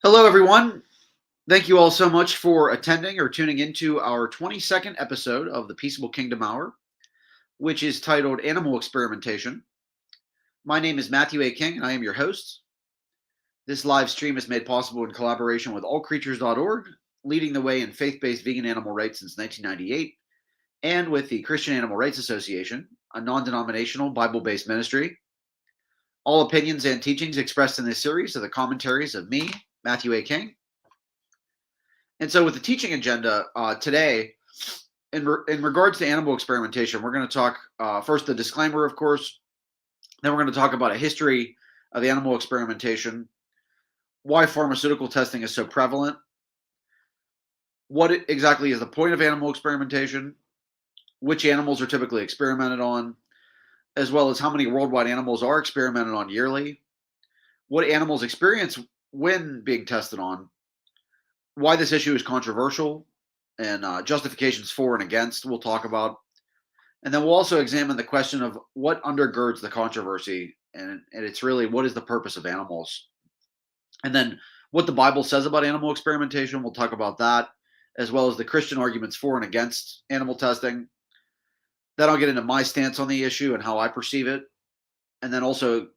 Hello, everyone. Thank you all so much for attending or tuning into our 22nd episode of the Peaceable Kingdom Hour, which is titled Animal Experimentation. My name is Matthew A. King, and I am your host. This live stream is made possible in collaboration with allcreatures.org, leading the way in faith based vegan animal rights since 1998, and with the Christian Animal Rights Association, a non denominational Bible based ministry. All opinions and teachings expressed in this series are the commentaries of me, Matthew A. King. And so, with the teaching agenda today, in regards to animal experimentation, we're going to talk first the disclaimer, of course. Then we're going to talk about a history of animal experimentation, why pharmaceutical testing is so prevalent, what exactly is the point of animal experimentation, which animals are typically experimented on, as well as how many worldwide animals are experimented on yearly, what animals experience when being tested on, why this issue is controversial, and justifications for and against we'll talk about. And then we'll also examine the question of what undergirds the controversy, and it's really what is the purpose of animals. And then what the Bible says about animal experimentation, we'll talk about that, as well as the Christian arguments for and against animal testing. Then I'll get into my stance on the issue and how I perceive it. And then also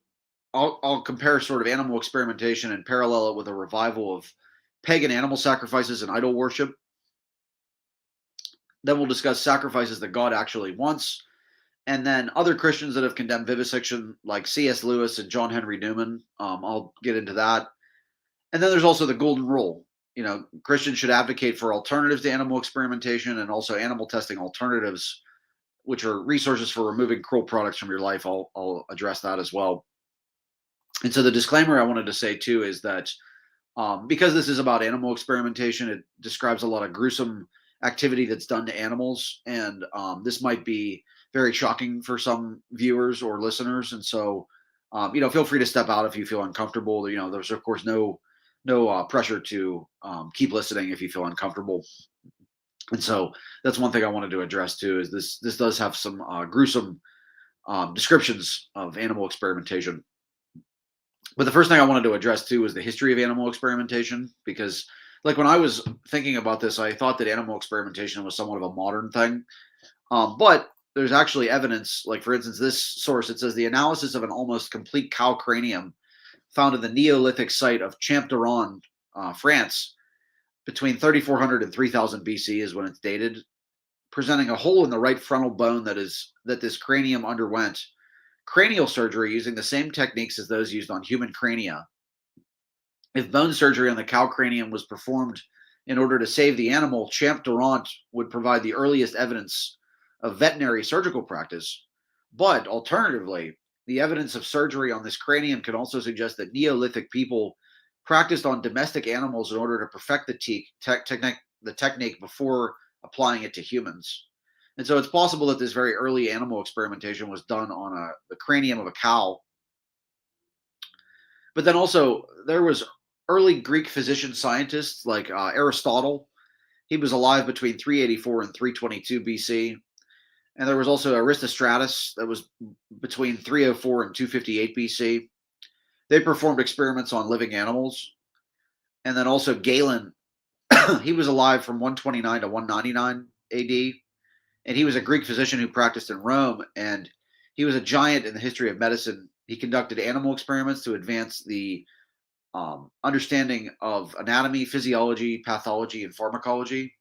I'll compare sort of animal experimentation and parallel it with a revival of pagan animal sacrifices and idol worship. Then we'll discuss sacrifices that God actually wants. And then other Christians that have condemned vivisection, like C.S. Lewis and John Henry Newman. I'll get into that. And then there's also the golden rule. Christians should advocate for alternatives to animal experimentation and also animal testing alternatives, which are resources for removing cruel products from your life. I'll address that as well. And so the disclaimer I wanted to say too is that because this is about animal experimentation, it describes a lot of gruesome activity that's done to animals, and this might be very shocking for some viewers or listeners. And so, feel free to step out if you feel uncomfortable. There's of course no pressure to keep listening if you feel uncomfortable. And so that's one thing I wanted to address too. Is this does have some gruesome descriptions of animal experimentation. But the first thing I wanted to address too was the history of animal experimentation, because like when I was thinking about this, I thought that animal experimentation was somewhat of a modern thing. But there's actually evidence, like for instance, this source, it says the analysis of an almost complete cow cranium found in the Neolithic site of Champdorand, France, between 3400 and 3000 BC is when it's dated, presenting a hole in the right frontal bone that this cranium underwent cranial surgery using the same techniques as those used on human crania. If bone surgery on the cow cranium was performed in order to save the animal, Champdorand would provide the earliest evidence of veterinary surgical practice. But alternatively, the evidence of surgery on this cranium can also suggest that Neolithic people practiced on domestic animals in order to perfect the technique before applying it to humans. And so it's possible that this very early animal experimentation was done on the cranium of a cow. But then also there was early Greek physician scientists like Aristotle. He was alive between 384 and 322 BC. And there was also Aristostratus that was between 304 and 258 BC. They performed experiments on living animals. And then also Galen, he was alive from 129 to 199 AD. And he was a Greek physician who practiced in Rome, and he was a giant in the history of medicine. He conducted animal experiments to advance the understanding of anatomy, physiology, pathology, and pharmacology.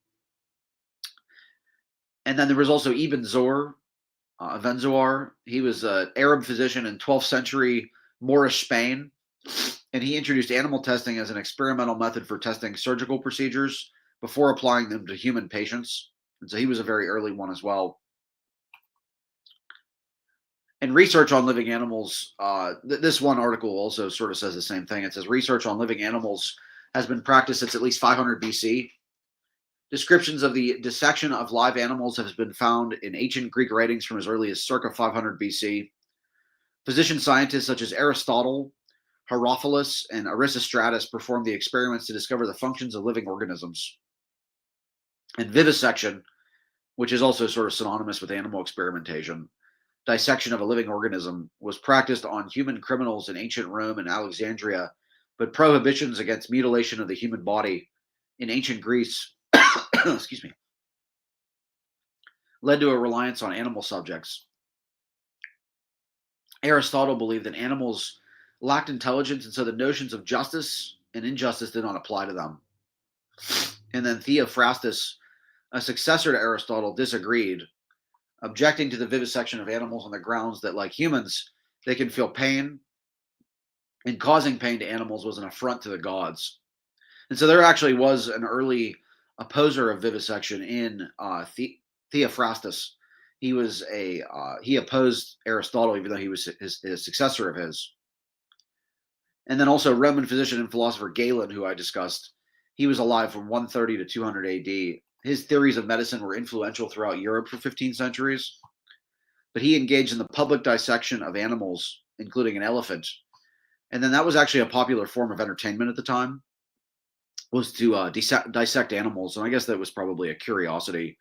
And then there was also Ibn Zor, Avenzoar. He was an Arab physician in 12th century Moorish Spain, and he introduced animal testing as an experimental method for testing surgical procedures before applying them to human patients. And so he was a very early one as well. And research on living animals, this one article also sort of says the same thing. It says research on living animals has been practiced since at least 500 BC. Descriptions of the dissection of live animals have been found in ancient Greek writings from as early as circa 500 BC. Physician scientists such as Aristotle, Herophilus, and Aristostratus performed the experiments to discover the functions of living organisms. And vivisection, which is also sort of synonymous with animal experimentation, dissection of a living organism, was practiced on human criminals in ancient Rome and Alexandria But prohibitions against mutilation of the human body in ancient Greece, excuse me, led to a reliance on animal subjects. Aristotle believed that animals lacked intelligence, and so the notions of justice and injustice did not apply to them. And then Theophrastus, a successor to Aristotle, disagreed, objecting to the vivisection of animals on the grounds that, like humans, they can feel pain, and causing pain to animals was an affront to the gods. And so there actually was an early opposer of vivisection in Theophrastus. He opposed Aristotle, even though he was his successor of his. And then also Roman physician and philosopher Galen, who I discussed, he was alive from 130 to 200 AD. His theories of medicine were influential throughout Europe for 15 centuries, but he engaged in the public dissection of animals, including an elephant. And then that was actually a popular form of entertainment at the time, was to dissect animals. And I guess that was probably a curiosity.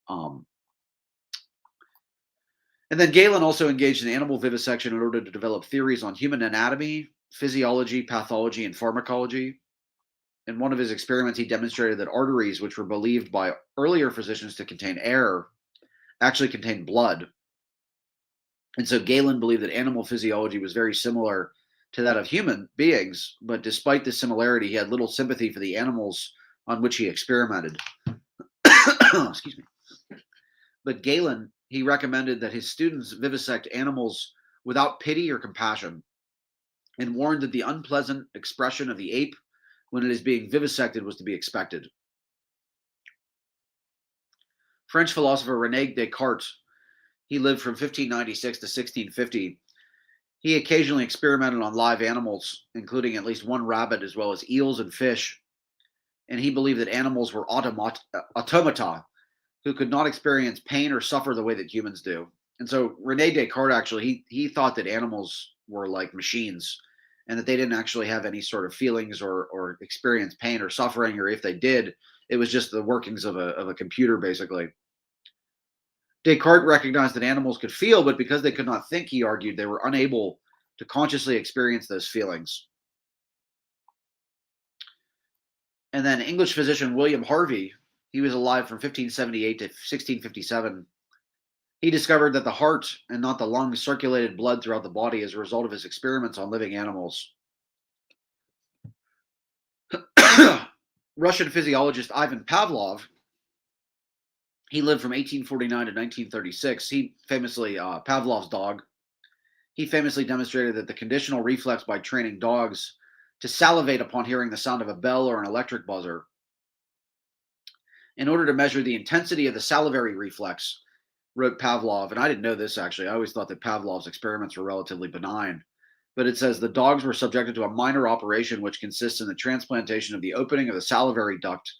And then Galen also engaged in animal vivisection in order to develop theories on human anatomy, physiology, pathology, and pharmacology. In one of his experiments, he demonstrated that arteries, which were believed by earlier physicians to contain air, actually contained blood. And so Galen believed that animal physiology was very similar to that of human beings, but despite this similarity, he had little sympathy for the animals on which he experimented. Excuse me. But Galen, he recommended that his students vivisect animals without pity or compassion, and warned that the unpleasant expression of the ape when it is being vivisected was to be expected. French philosopher René Descartes, he lived from 1596 to 1650. He occasionally experimented on live animals, including at least one rabbit, as well as eels and fish. And he believed that animals were automata who could not experience pain or suffer the way that humans do. And so René Descartes actually, he thought that animals were like machines, and that they didn't actually have any sort of feelings or experience pain or suffering, or if they did, it was just the workings of a computer, basically. Descartes recognized that animals could feel, but because they could not think, he argued, they were unable to consciously experience those feelings. And then English physician William Harvey, he was alive from 1578 to 1657. He discovered that the heart and not the lungs circulated blood throughout the body as a result of his experiments on living animals. Russian physiologist Ivan Pavlov, he lived from 1849 to 1936. He famously, Pavlov's dog, he famously demonstrated that the conditional reflex by training dogs to salivate upon hearing the sound of a bell or an electric buzzer. In order to measure the intensity of the salivary reflex, wrote Pavlov, and I didn't know this actually, I always thought that Pavlov's experiments were relatively benign, but it says the dogs were subjected to a minor operation which consists in the transplantation of the opening of the salivary duct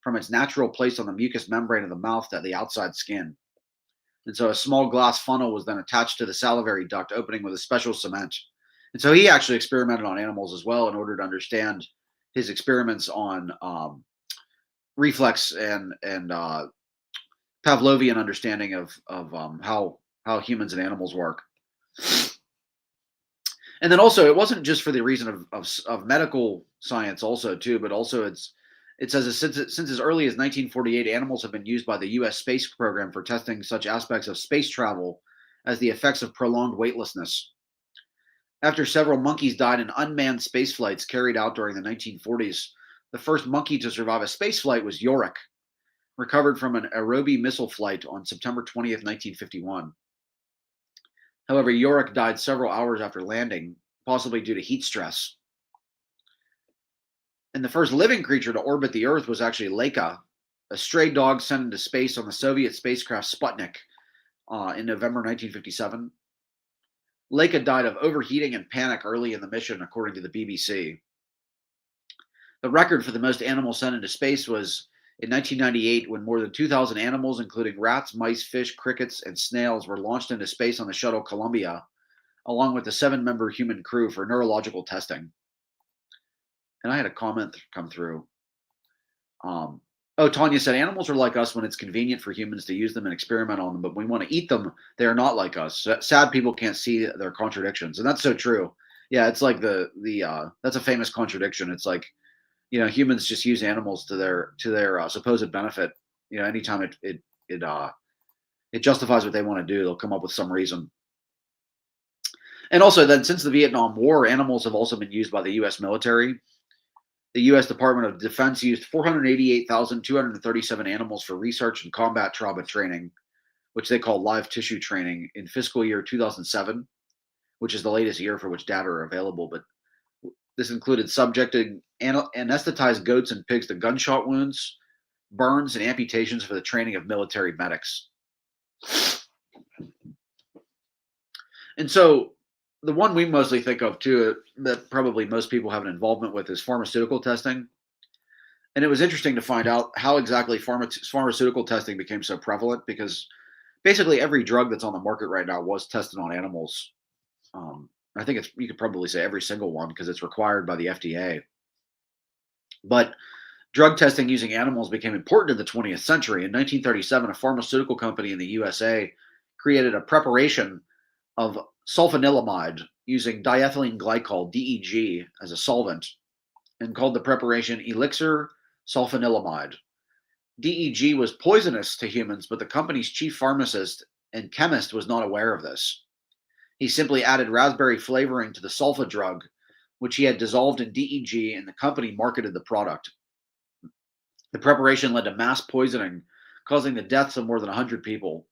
from its natural place on the mucous membrane of the mouth to the outside skin. And so a small glass funnel was then attached to the salivary duct opening with a special cement. And so he actually experimented on animals as well in order to understand his experiments on reflex and Pavlovian understanding of how humans and animals work. And then also, it wasn't just for the reason of medical science also too, but also it says since as early as 1948, animals have been used by the U.S. space program for testing such aspects of space travel as the effects of prolonged weightlessness. After several monkeys died in unmanned space flights carried out during the 1940s, the first monkey to survive a space flight was Yorick, recovered from an Aerobie missile flight on September 20th, 1951. However, Yorick died several hours after landing, possibly due to heat stress. And the first living creature to orbit the Earth was actually Laika, a stray dog sent into space on the Soviet spacecraft Sputnik in November 1957. Laika died of overheating and panic early in the mission, according to the BBC. The record for the most animals sent into space was in 1998, when more than 2,000 animals, including rats, mice, fish, crickets, and snails, were launched into space on the shuttle Columbia, along with the 7-member human crew for neurological testing. And I had a comment come through. Tanya said, animals are like us when it's convenient for humans to use them and experiment on them, but when we want to eat them, they are not like us. Sad people can't see their contradictions. And that's so true. Yeah, it's like that's a famous contradiction. It's like, humans just use animals to their supposed benefit. Anytime it it justifies what they want to do, they'll come up with some reason. And also, then since the Vietnam War, animals have also been used by the U.S. military. The U.S. Department of Defense used 488,237 animals for research and combat trauma training, which they call live tissue training, in fiscal year 2007, which is the latest year for which data are available. But this included subjecting anesthetized goats and pigs to gunshot wounds, burns, and amputations for the training of military medics. And so the one we mostly think of too, that probably most people have an involvement with, is pharmaceutical testing. And it was interesting to find out how exactly pharmaceutical testing became so prevalent, because basically every drug that's on the market right now was tested on animals. I think you could probably say every single one, because it's required by the FDA. But drug testing using animals became important in the 20th century. In 1937, a pharmaceutical company in the USA created a preparation of sulfanilamide using diethylene glycol, DEG, as a solvent, and called the preparation elixir sulfanilamide. DEG was poisonous to humans, but the company's chief pharmacist and chemist was not aware of this. He simply added raspberry flavoring to the sulfa drug, which he had dissolved in DEG, and the company marketed the product. The preparation led to mass poisoning, causing the deaths of more than 100 people.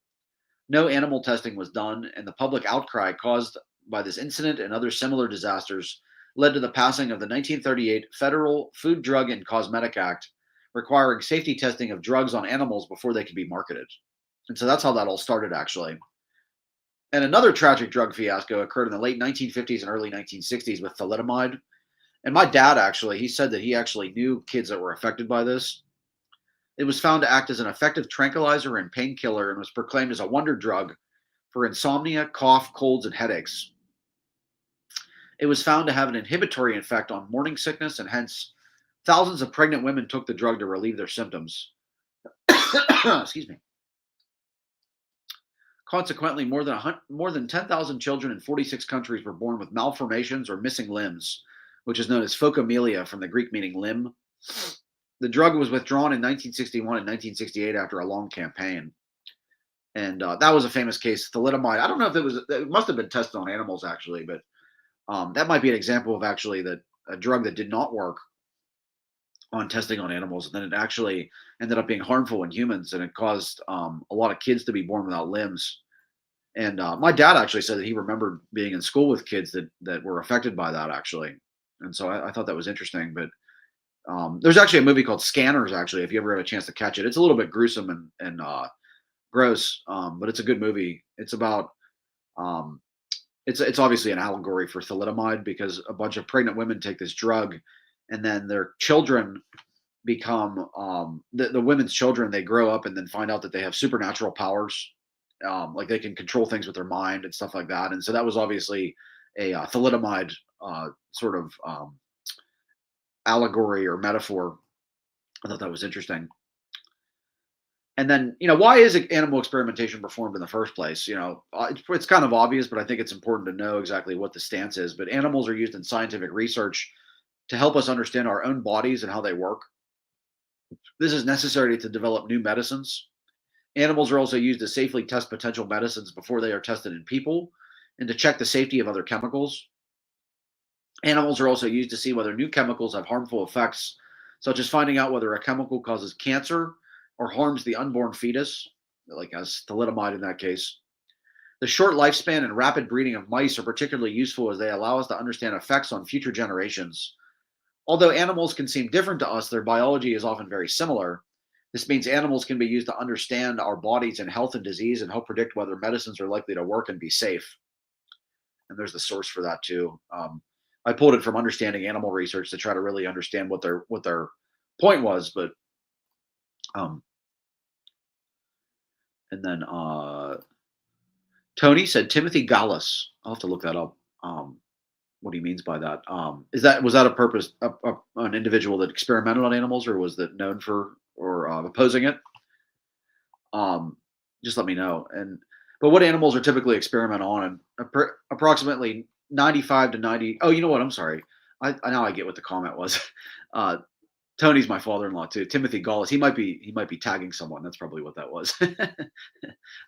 No animal testing was done, and the public outcry caused by this incident and other similar disasters led to the passing of the 1938 Federal Food, Drug, and Cosmetic Act, requiring safety testing of drugs on animals before they could be marketed. And so that's how that all started, actually. And another tragic drug fiasco occurred in the late 1950s and early 1960s with thalidomide. And my dad, actually, he said that he actually knew kids that were affected by this. It was found to act as an effective tranquilizer and painkiller, and was proclaimed as a wonder drug for insomnia, cough, colds, and headaches. It was found to have an inhibitory effect on morning sickness, and hence thousands of pregnant women took the drug to relieve their symptoms. Excuse me. Consequently, more than 10,000 children in 46 countries were born with malformations or missing limbs, which is known as phocomelia, from the Greek meaning limb. The drug was withdrawn in 1961 and 1968 after a long campaign. And that was a famous case. Thalidomide, I don't know if it must have been tested on animals, actually, but that might be an example of actually that a drug that did not work on testing on animals, and then it actually ended up being harmful in humans, and it caused a lot of kids to be born without limbs. And my dad actually said that he remembered being in school with kids that were affected by that, actually. And so I thought that was interesting. But there's actually a movie called Scanners, actually, if you ever had a chance to catch it. It's a little bit gruesome and gross, but it's a good movie. It's about it's obviously an allegory for thalidomide, because a bunch of pregnant women take this drug, and then their children become the women's children. They grow up and then find out that they have supernatural powers, like they can control things with their mind and stuff like that. And so that was obviously a thalidomide sort of allegory or metaphor. I thought that was interesting. And then, why is animal experimentation performed in the first place? It's kind of obvious, but I think it's important to know exactly what the stance is. But animals are used in scientific research to help us understand our own bodies and how they work. This is necessary to develop new medicines. Animals are also used to safely test potential medicines before they are tested in people, and to check the safety of other chemicals. Animals are also used to see whether new chemicals have harmful effects, such as finding out whether a chemical causes cancer or harms the unborn fetus, like as thalidomide in that case. The short lifespan and rapid breeding of mice are particularly useful, as they allow us to understand effects on future generations. Although animals can seem different to us, their biology is often very similar. This means animals can be used to understand our bodies and health and disease, and help predict whether medicines are likely to work and be safe. And there's the source for that too. I pulled it from Understanding Animal Research to try to really understand what their point was. But and then Tony said Timothy Gallus. I'll have to look that up. What he means by that. Was that a purpose, an individual that experimented on animals, or was that known for or opposing it? Just let me know. But what animals are typically experimented on? And approximately 95 to 90. Oh, you know what? I'm sorry. I now I get what the comment was. Uh, Tony's my father-in-law too. Timothy Gaulis. He might be tagging someone. That's probably what that was.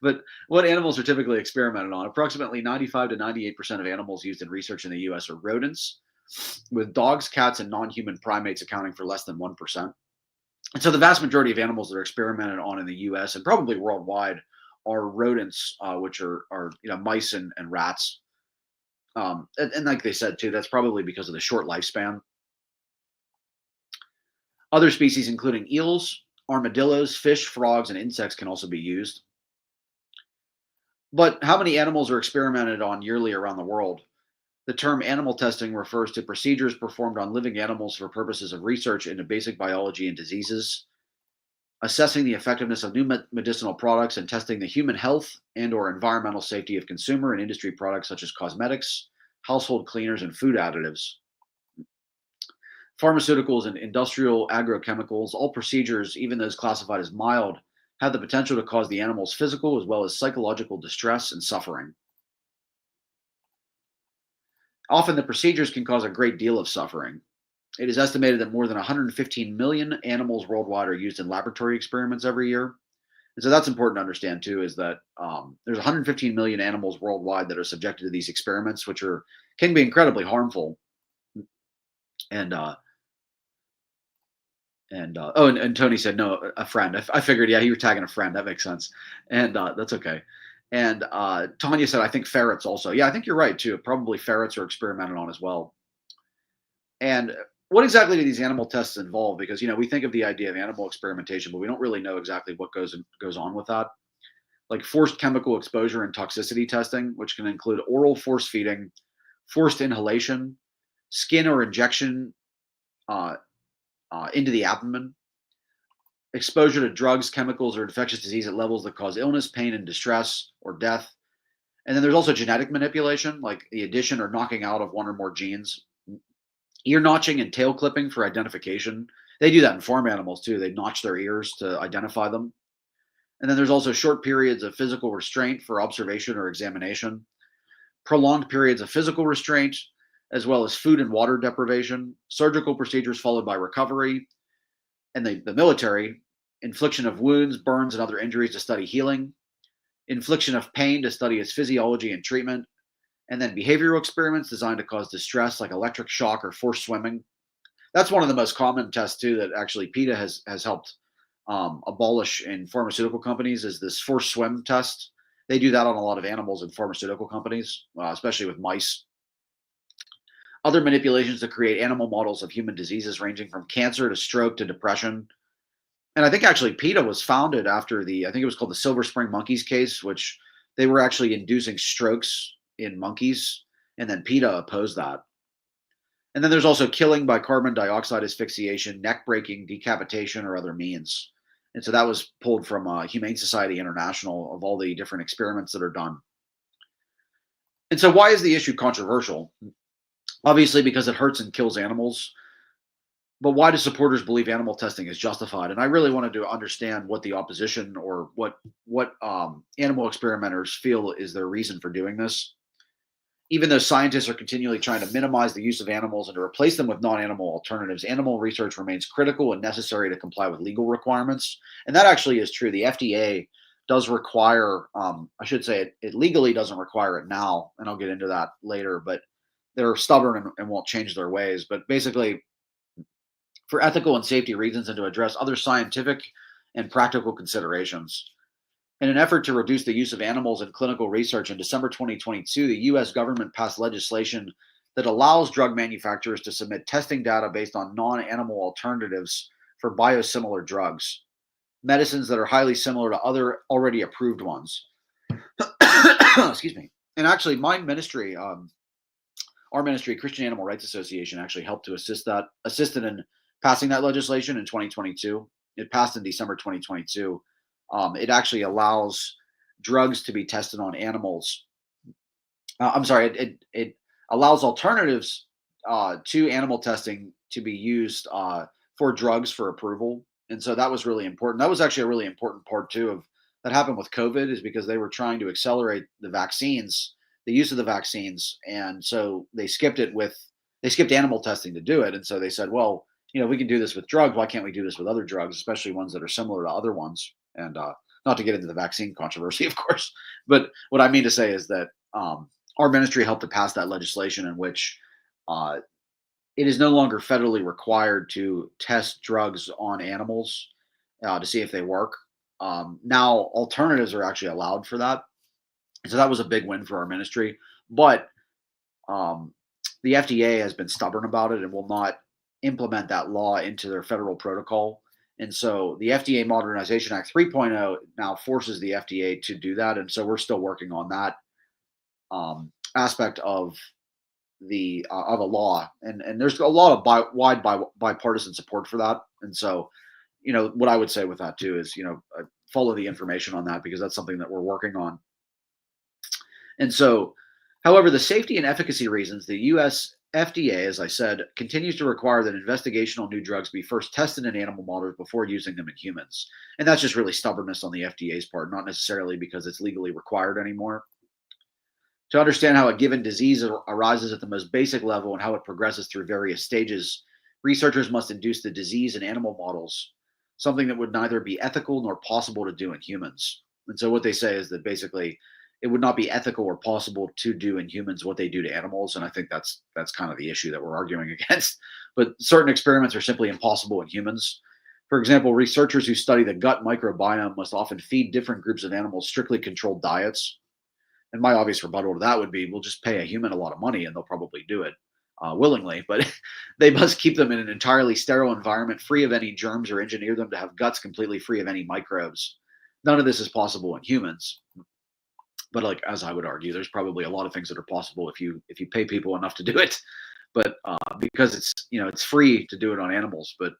But what animals are typically experimented on? Approximately 95 to 98% of animals used in research in the U.S. are rodents, with dogs, cats, and non-human primates accounting for less than 1%. And so the vast majority of animals that are experimented on in the U.S. and probably worldwide are rodents, which are mice and rats. And like they said too, that's probably because of the short lifespan. Other species, including eels, armadillos, fish, frogs, and insects, can also be used. But how many animals are experimented on yearly around the world? The term animal testing refers to procedures performed on living animals for purposes of research into basic biology and diseases, assessing the effectiveness of new medicinal products, and testing the human health and/or environmental safety of consumer and industry products such as cosmetics, household cleaners, and food additives. Pharmaceuticals and industrial agrochemicals, all procedures, even those classified as mild, have the potential to cause the animal's physical as well as psychological distress and suffering. Often, the procedures can cause a great deal of suffering. It is estimated that more than 115 million animals worldwide are used in laboratory experiments every year. And so that's important to understand too, is that there's 115 million animals worldwide that are subjected to these experiments, which can be incredibly harmful. And and Tony said no, a friend. I figured, yeah, you were tagging a friend. That makes sense, and that's okay. And Tanya said, I think ferrets also. Yeah, I think you're right too. Probably ferrets are experimented on as well. And what exactly do these animal tests involve? Because we think of the idea of animal experimentation, but we don't really know exactly what goes on with that. Like forced chemical exposure and toxicity testing, which can include oral force feeding, forced inhalation, skin or injection uh, into the abdomen, exposure to drugs, chemicals, or infectious disease at levels that cause illness, pain, and distress or death. And then there's also genetic manipulation, like the addition or knocking out of one or more genes. Ear notching and tail clipping for identification. They do that in farm animals too. They notch their ears to identify them. And then there's also short periods of physical restraint for observation or examination, prolonged periods of physical restraint, as well as food and water deprivation, surgical procedures followed by recovery, and the military, infliction of wounds, burns, and other injuries to study healing, infliction of pain to study its physiology and treatment, and then behavioral experiments designed to cause distress like electric shock or forced swimming. That's one of the most common tests too that actually PETA has helped abolish in pharmaceutical companies is this forced swim test. They do that on a lot of animals in pharmaceutical companies, especially with mice. Other manipulations to create animal models of human diseases ranging from cancer to stroke to depression. And I think actually PETA was founded after I think it was called the Silver Spring Monkeys case, which they were actually inducing strokes in monkeys. And then PETA opposed that. And then there's also killing by carbon dioxide asphyxiation, neck breaking, decapitation, or other means. And so that was pulled from Humane Society International of all the different experiments that are done. And so why is the issue controversial? Obviously, because it hurts and kills animals. But why do supporters believe animal testing is justified? And I really wanted to understand what the opposition or what animal experimenters feel is their reason for doing this. Even though scientists are continually trying to minimize the use of animals and to replace them with non-animal alternatives, animal research remains critical and necessary to comply with legal requirements. And that actually is true. The FDA does require, I should say, it legally doesn't require it now, and I'll get into that later. But they're stubborn and won't change their ways. But basically, for ethical and safety reasons and to address other scientific and practical considerations. In an effort to reduce the use of animals in clinical research, in December 2022, the U.S. government passed legislation that allows drug manufacturers to submit testing data based on non-animal alternatives for biosimilar drugs, medicines that are highly similar to other already approved ones. Excuse me. And actually, my ministry, our ministry, Christian Animal Rights Association, actually helped to assisted in passing that legislation in 2022. It passed in December 2022. It actually allows drugs to be tested on animals. I'm sorry, it allows alternatives to animal testing to be used for drugs for approval. And so that was really important. That was actually a really important part too of that happened with COVID, is because they were trying to accelerate the vaccines. the use of the vaccines, and so they skipped animal testing to do it, and so they said, well, we can do this with drugs. Why can't we do this with other drugs, especially ones that are similar to other ones? And not to get into the vaccine controversy, of course, but what I mean to say is that our ministry helped to pass that legislation in which uh, it is no longer federally required to test drugs on animals to see if they work. Now, alternatives are actually allowed for that. So that was a big win for our ministry. But um, the FDA has been stubborn about it and will not implement that law into their federal protocol. And so the FDA Modernization Act 3.0 now forces the FDA to do that. And so we're still working on that aspect of a law, and there's a lot of bipartisan support for that. And so, what I would say with that too is, follow the information on that because that's something that we're working on. And so, however, the safety and efficacy reasons, the U.S. FDA, as I said, continues to require that investigational new drugs be first tested in animal models before using them in humans. And that's just really stubbornness on the FDA's part, not necessarily because it's legally required anymore. To understand how a given disease arises at the most basic level and how it progresses through various stages, researchers must induce the disease in animal models, something that would neither be ethical nor possible to do in humans. And so what they say is that basically it would not be ethical or possible to do in humans what they do to animals. And I think that's kind of the issue that we're arguing against. But certain experiments are simply impossible in humans. For example, researchers who study the gut microbiome must often feed different groups of animals strictly controlled diets. And my obvious rebuttal to that would be, we'll just pay a human a lot of money and they'll probably do it willingly. But they must keep them in an entirely sterile environment, free of any germs, or engineer them to have guts completely free of any microbes. None of this is possible in humans. But like, as I would argue, there's probably a lot of things that are possible if you pay people enough to do it. But because it's free to do it on animals. But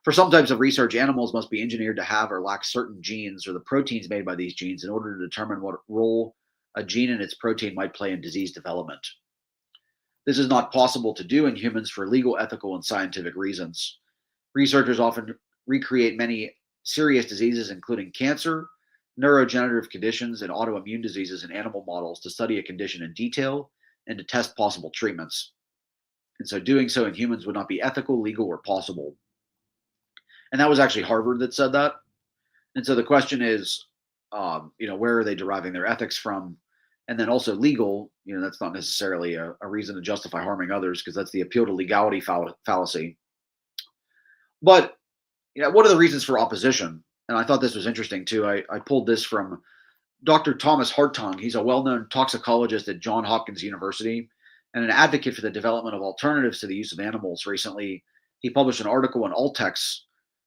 for some types of research, animals must be engineered to have or lack certain genes or the proteins made by these genes in order to determine what role a gene and its protein might play in disease development. This is not possible to do in humans for legal, ethical, and scientific reasons. Researchers often recreate many serious diseases, including cancer, neurodegenerative conditions, and autoimmune diseases in animal models to study a condition in detail and to test possible treatments. And so doing so in humans would not be ethical, legal, or possible. And that was actually Harvard that said that. And so the question is, where are they deriving their ethics from? And then also legal, that's not necessarily a reason to justify harming others because that's the appeal to legality fallacy. But what are the reasons for opposition? And I thought this was interesting too. I pulled this from Dr. Thomas Hartung. He's a well-known toxicologist at Johns Hopkins University and an advocate for the development of alternatives to the use of animals. Recently, he published an article in Altex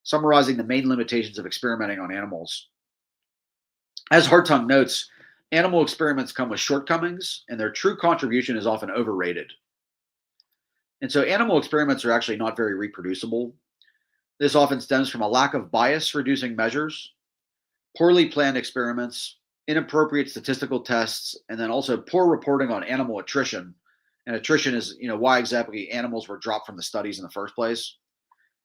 summarizing the main limitations of experimenting on animals. As Hartung notes, animal experiments come with shortcomings, and their true contribution is often overrated. And so animal experiments are actually not very reproducible. This often stems from a lack of bias-reducing measures, poorly planned experiments, inappropriate statistical tests, and then also poor reporting on animal attrition. And attrition is, why exactly animals were dropped from the studies in the first place.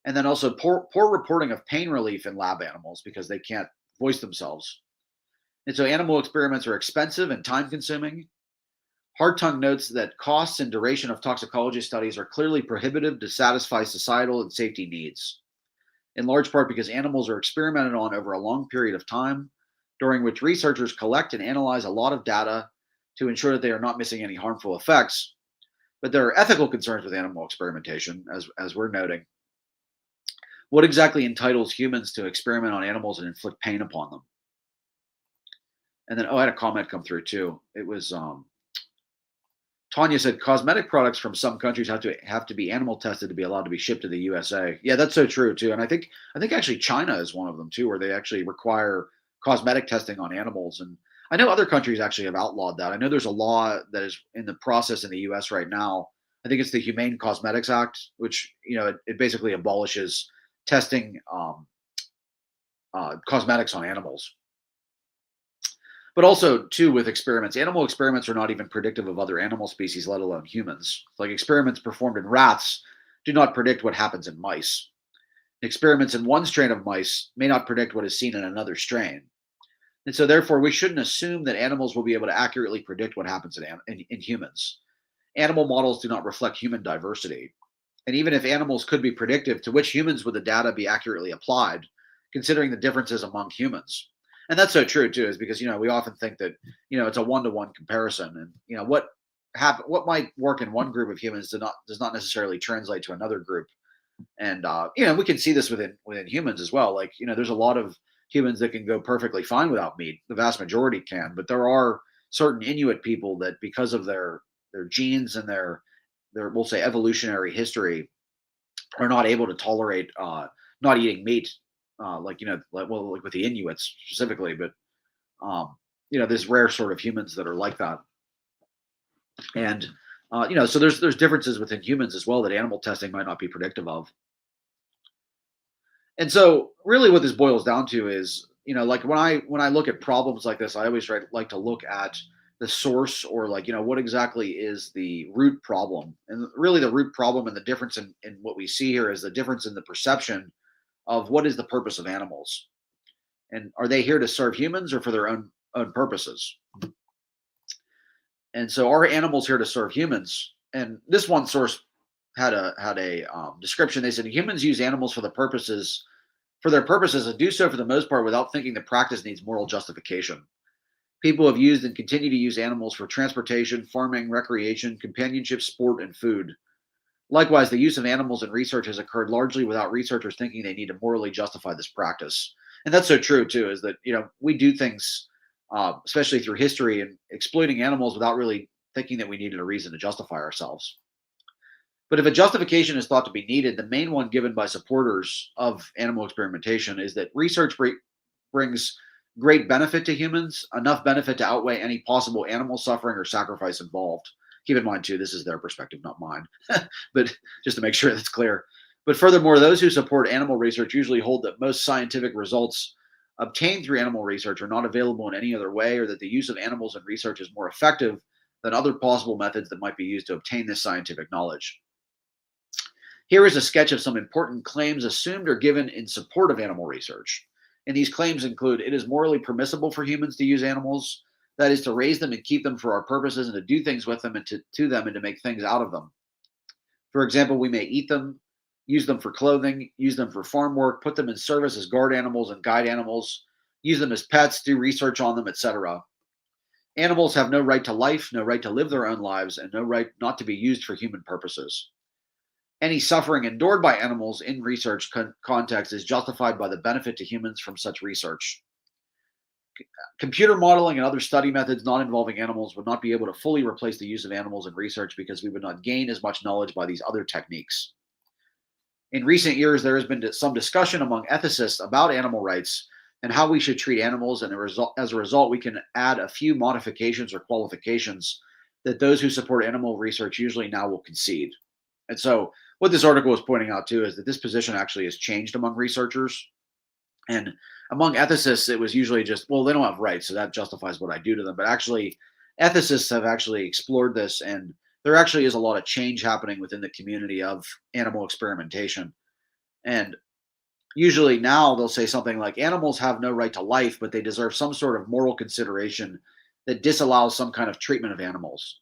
And then also poor reporting of pain relief in lab animals because they can't voice themselves. And so animal experiments are expensive and time-consuming. Hartung notes that costs and duration of toxicology studies are clearly prohibitive to satisfy societal and safety needs, in large part because animals are experimented on over a long period of time, during which researchers collect and analyze a lot of data to ensure that they are not missing any harmful effects. But there are ethical concerns with animal experimentation, as we're noting. What exactly entitles humans to experiment on animals and inflict pain upon them? And then, I had a comment come through too. It was Tanya said cosmetic products from some countries have to be animal tested to be allowed to be shipped to the USA. Yeah, that's so true too. And I think actually China is one of them too, where they actually require cosmetic testing on animals. And I know other countries actually have outlawed that. I know there's a law that is in the process in the US right now. I think it's the Humane Cosmetics Act, which it basically abolishes testing cosmetics on animals. But also, too, with experiments, animal experiments are not even predictive of other animal species, let alone humans. Like experiments performed in rats do not predict what happens in mice. Experiments in one strain of mice may not predict what is seen in another strain. And so, therefore, we shouldn't assume that animals will be able to accurately predict what happens in humans. Animal models do not reflect human diversity. And even if animals could be predictive, to which humans would the data be accurately applied, considering the differences among humans? And that's so true too, is because we often think that it's a one-to-one comparison, and what might work in one group of humans does not necessarily translate to another group. And we can see this within humans as well. Like there's a lot of humans that can go perfectly fine without meat. The vast majority can, but there are certain Inuit people that, because of their genes and their we'll say evolutionary history, are not able to tolerate not eating meat. Like with the Inuits specifically, but there's rare sort of humans that are like that. And so there's differences within humans as well that animal testing might not be predictive of. And so, really, what this boils down to is, like when I look at problems like this, I always like to look at the source, or like what exactly is the root problem. And really, the root problem and the difference in what we see here is the difference in the perception of what is the purpose of animals, and are they here to serve humans or for their own purposes? And so, are animals here to serve humans? And this one source had a description. They said humans use animals for their purposes, and do so for the most part without thinking the practice needs moral justification. People have used and continue to use animals for transportation, farming, recreation, companionship, sport, and food. Likewise, the use of animals in research has occurred largely without researchers thinking they need to morally justify this practice. And that's so true too. Is that we do things, especially through history, and exploiting animals without really thinking that we needed a reason to justify ourselves. But if a justification is thought to be needed, the main one given by supporters of animal experimentation is that research brings great benefit to humans, enough benefit to outweigh any possible animal suffering or sacrifice involved. Keep in mind, too, this is their perspective, not mine, but just to make sure that's clear. But furthermore, those who support animal research usually hold that most scientific results obtained through animal research are not available in any other way, or that the use of animals in research is more effective than other possible methods that might be used to obtain this scientific knowledge. Here is a sketch of some important claims assumed or given in support of animal research. And these claims include: it is morally permissible for humans to use animals, that is, to raise them and keep them for our purposes, and to do things with them and to them, and to make things out of them. For example, we may eat them, use them for clothing, use them for farm work, put them in service as guard animals and guide animals, use them as pets, do research on them, etc. Animals have no right to life, no right to live their own lives, and no right not to be used for human purposes. Any suffering endured by animals in research context is justified by the benefit to humans from such research. Computer modeling and other study methods not involving animals would not be able to fully replace the use of animals in research, because we would not gain as much knowledge by these other techniques. In recent years, there has been some discussion among ethicists about animal rights and how we should treat animals, and as a result, we can add a few modifications or qualifications that those who support animal research usually now will concede. And so, what this article is pointing out too is that this position actually has changed among researchers. And among ethicists, it was usually just, well, they don't have rights, so that justifies what I do to them. But actually, ethicists have actually explored this, and there actually is a lot of change happening within the community of animal experimentation. And usually now they'll say something like, animals have no right to life, but they deserve some sort of moral consideration that disallows some kind of treatment of animals.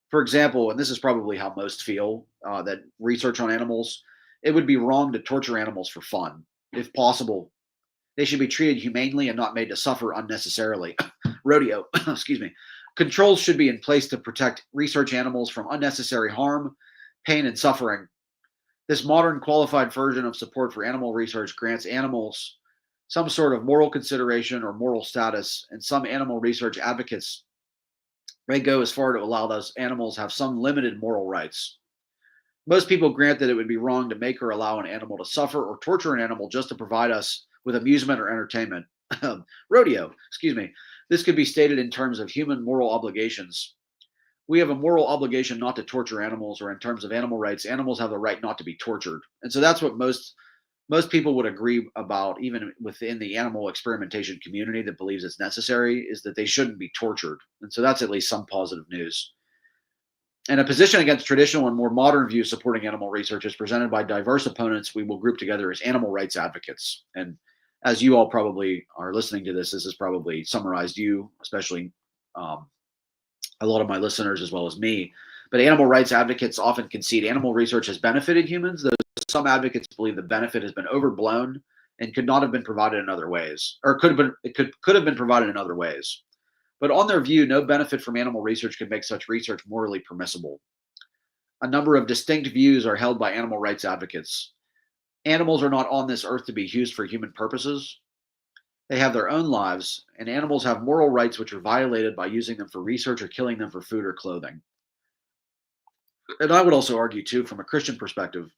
For example, and this is probably how most feel that research on animals, it would be wrong to torture animals for fun. If possible, they should be treated humanely and not made to suffer unnecessarily. Rodeo, excuse me. Controls should be in place to protect research animals from unnecessary harm, pain, and suffering. This modern qualified version of support for animal research grants animals some sort of moral consideration or moral status, and some animal research advocates may go as far to allow those animals have some limited moral rights. Most people grant that it would be wrong to make or allow an animal to suffer or torture an animal just to provide us with amusement or entertainment. Rodeo, excuse me. This could be stated in terms of human moral obligations. We have a moral obligation not to torture animals, or in terms of animal rights, animals have the right not to be tortured. And so that's what most people would agree about, even within the animal experimentation community that believes it's necessary, is that they shouldn't be tortured. And so that's at least some positive news. And a position against traditional and more modern views supporting animal research is presented by diverse opponents we will group together as animal rights advocates. And as you all probably are listening to this, this has probably summarized you, especially um, a lot of my listeners as well as me. But animal rights advocates often concede animal research has benefited humans, though some advocates believe the benefit has been overblown and could not have been provided in other ways, or could have been provided in other ways. But on their view, no benefit from animal research could make such research morally permissible. A number of distinct views are held by animal rights advocates. Animals are not on this earth to be used for human purposes. They have their own lives, and animals have moral rights which are violated by using them for research or killing them for food or clothing. And I would also argue, too, from a Christian perspective,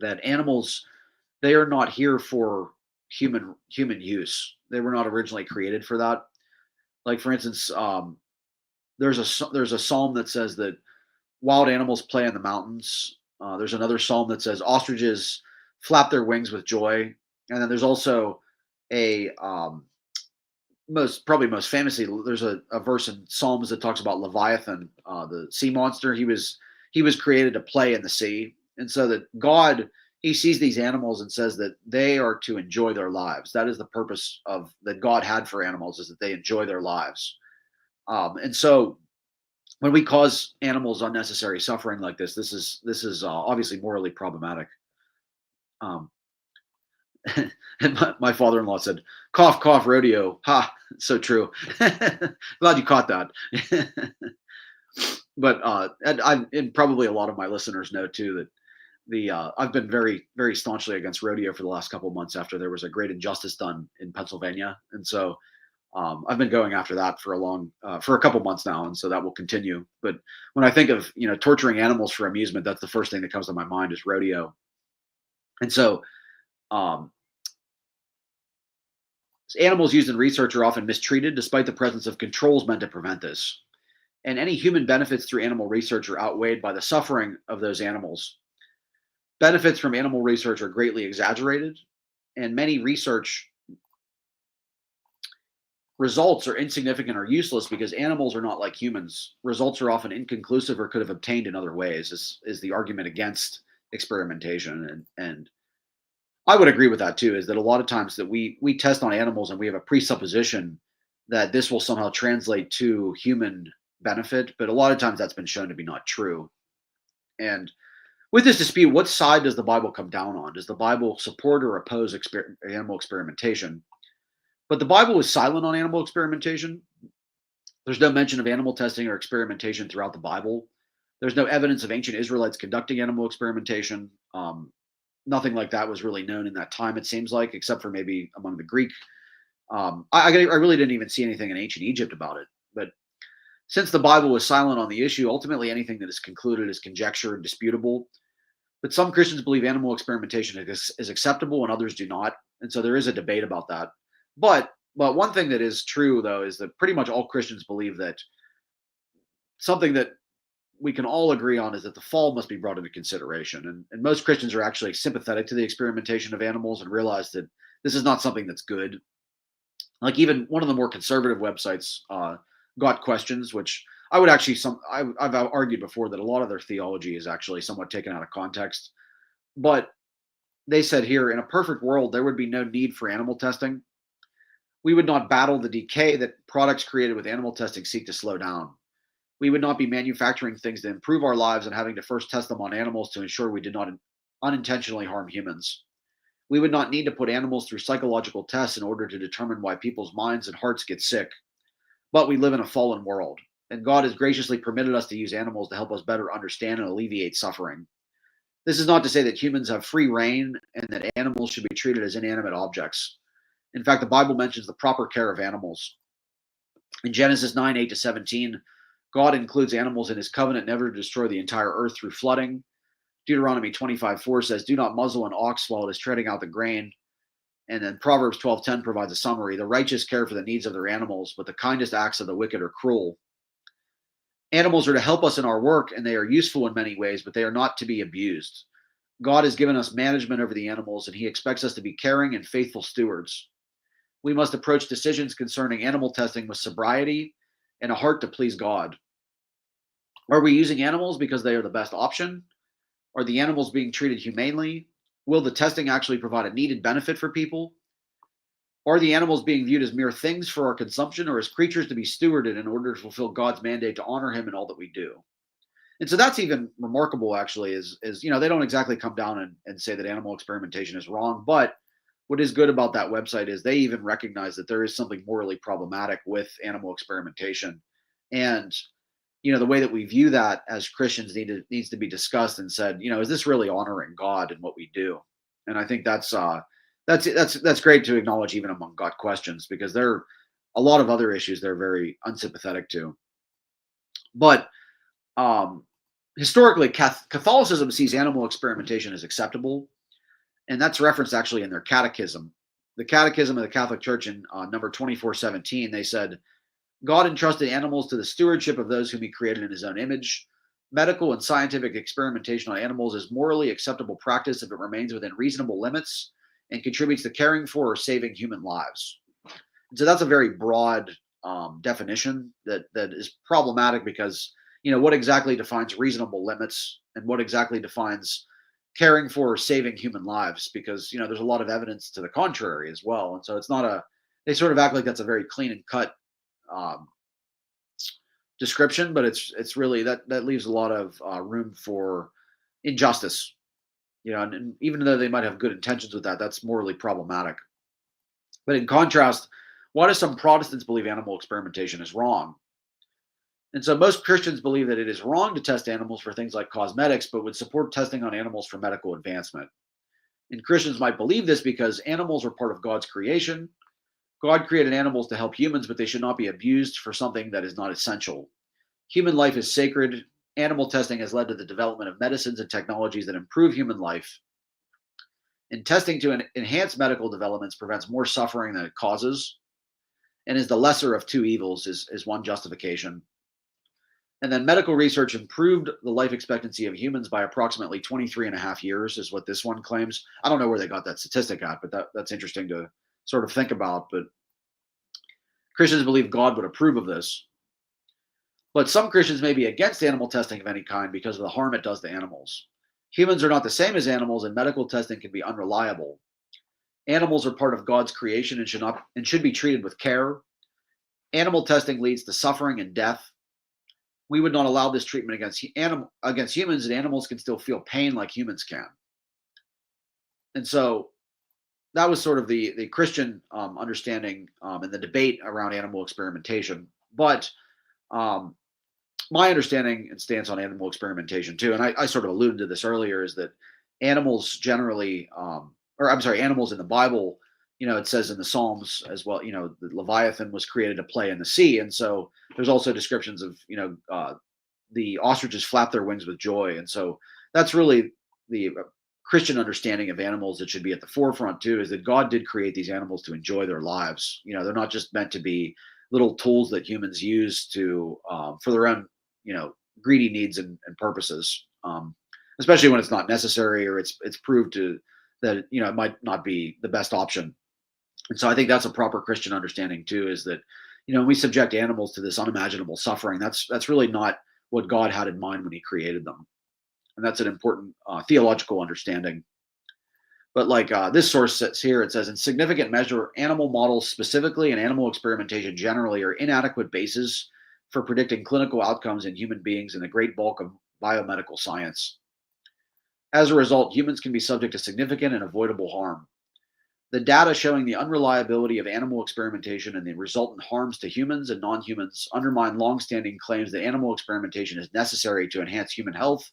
that animals, they are not here for human use. They were not originally created for that. Like, for instance, there's a psalm that says that wild animals play in the mountains. There's another psalm that says ostriches flap their wings with joy, and then there's also a most famously, there's a verse in Psalms that talks about Leviathan, the sea monster. He was created to play in the sea, and so that God, he sees these animals and says that they are to enjoy their lives. That is the purpose of that God had for animals, is that they enjoy their lives. And so when we cause animals unnecessary suffering like this is obviously morally problematic. Um, and my father-in-law said, "Cough, cough, rodeo." Ha, so true. Glad you caught that. But and probably a lot of my listeners know too that I've been very, very staunchly against rodeo for the last couple of months after there was a great injustice done in Pennsylvania, and so I've been going after that for a couple months now, and so that will continue. But when I think of torturing animals for amusement, that's the first thing that comes to my mind is rodeo. And so um, animals used in research are often mistreated, despite the presence of controls meant to prevent this. And any human benefits through animal research are outweighed by the suffering of those animals. Benefits from animal research are greatly exaggerated, and many research results are insignificant or useless because animals are not like humans. Results are often inconclusive or could have obtained in other ways, is the argument against experimentation. And I would agree with that too, is that a lot of times that we test on animals and we have a presupposition that this will somehow translate to human benefit, but a lot of times that's been shown to be not true. And with this dispute, what side does the Bible come down on? Does the Bible support or oppose animal experimentation? But the Bible is silent on animal experimentation. There's no mention of animal testing or experimentation throughout the Bible. There's no evidence of ancient Israelites conducting animal experimentation. Nothing like that was really known in that time, it seems like, except for maybe among the Greek. I really didn't even see anything in ancient Egypt about it. But since the Bible was silent on the issue, ultimately anything that is concluded is conjecture and disputable. But some Christians believe animal experimentation is acceptable and others do not. And so there is a debate about that. But one thing that is true, though, is that pretty much all Christians believe that something that we can all agree on is that the fall must be brought into consideration. And most Christians are actually sympathetic to the experimentation of animals and realize that this is not something that's good. Like even one of the more conservative websites got questions, which I would actually I've argued before that a lot of their theology is actually somewhat taken out of context. But they said here, in a perfect world, there would be no need for animal testing. We would not battle the decay that products created with animal testing seek to slow down. We would not be manufacturing things to improve our lives and having to first test them on animals to ensure we did not unintentionally harm humans. We would not need to put animals through psychological tests in order to determine why people's minds and hearts get sick. But we live in a fallen world, and God has graciously permitted us to use animals to help us better understand and alleviate suffering. This is not to say that humans have free reign and that animals should be treated as inanimate objects. In fact, the Bible mentions the proper care of animals. In Genesis 9:8-17, God includes animals in his covenant never to destroy the entire earth through flooding. Deuteronomy 25:4 says, "Do not muzzle an ox while it is treading out the grain." And then Proverbs 12:10 provides a summary. The righteous care for the needs of their animals, but the kindest acts of the wicked are cruel. Animals are to help us in our work, and they are useful in many ways, but they are not to be abused. God has given us management over the animals, and he expects us to be caring and faithful stewards. We must approach decisions concerning animal testing with sobriety and a heart to please God. Are we using animals because they are the best option? Are the animals being treated humanely? Will the testing actually provide a needed benefit for people? Are the animals being viewed as mere things for our consumption or as creatures to be stewarded in order to fulfill God's mandate to honor him in all that we do? And so that's even remarkable, actually, is they don't exactly come down and say that animal experimentation is wrong. But what is good about that website is they even recognize that there is something morally problematic with animal experimentation. And the way that we view that as Christians needs to be discussed and said, is this really honoring God in what we do? And I think that's great to acknowledge even among God questions, because there are a lot of other issues they're very unsympathetic to. But um, historically, Catholicism sees animal experimentation as acceptable, and that's referenced actually in their catechism. The Catechism of the Catholic Church in number 2417, they said, God entrusted animals to the stewardship of those whom he created in his own image. Medical and scientific experimentation on animals is morally acceptable practice if it remains within reasonable limits and contributes to caring for or saving human lives. And so that's a very broad definition that is problematic, because what exactly defines reasonable limits and what exactly defines caring for or saving human lives, because there's a lot of evidence to the contrary as well. And so it's not they sort of act like that's a very clean and cut um, description, but it's really that leaves a lot of room for injustice. And even though they might have good intentions with that, that's morally problematic. But in contrast, why do some Protestants believe animal experimentation is wrong? And so most Christians believe that it is wrong to test animals for things like cosmetics, but would support testing on animals for medical advancement. And Christians might believe this because animals are part of God's creation. God created animals to help humans, but they should not be abused for something that is not essential. Human life is sacred. Animal testing has led to the development of medicines and technologies that improve human life. And testing to enhance medical developments prevents more suffering than it causes, and is the lesser of two evils, is one justification. And then medical research improved the life expectancy of humans by approximately 23 and a half years, is what this one claims. I don't know where they got that statistic at, but that's interesting to sort of think about. But Christians believe God would approve of this. But some Christians may be against animal testing of any kind because of the harm it does to animals. Humans are not the same as animals, and medical testing can be unreliable. Animals are part of God's creation and should be treated with care. Animal testing leads to suffering and death. We would not allow this treatment against humans, and animals can still feel pain like humans can. And so that was sort of the Christian understanding and the debate around animal experimentation. But my understanding and stance on animal experimentation too, and I sort of alluded to this earlier, is that animals generally, animals in the Bible, it says in the Psalms as well, the Leviathan was created to play in the sea. And so there's also descriptions of, the ostriches flap their wings with joy. And so that's really the Christian understanding of animals that should be at the forefront too, is that God did create these animals to enjoy their lives. They're not just meant to be little tools that humans use to, for their own, greedy needs and purposes, especially when it's not necessary, or it's proved that it might not be the best option. And so I think that's a proper Christian understanding too, is that when we subject animals to this unimaginable suffering, that's really not what God had in mind when he created them. And that's an important theological understanding. But like this source says here, it says, in significant measure, animal models specifically and animal experimentation generally are inadequate bases for predicting clinical outcomes in human beings in the great bulk of biomedical science. As a result, humans can be subject to significant and avoidable harm. The data showing the unreliability of animal experimentation and the resultant harms to humans and non-humans undermine long-standing claims that animal experimentation is necessary to enhance human health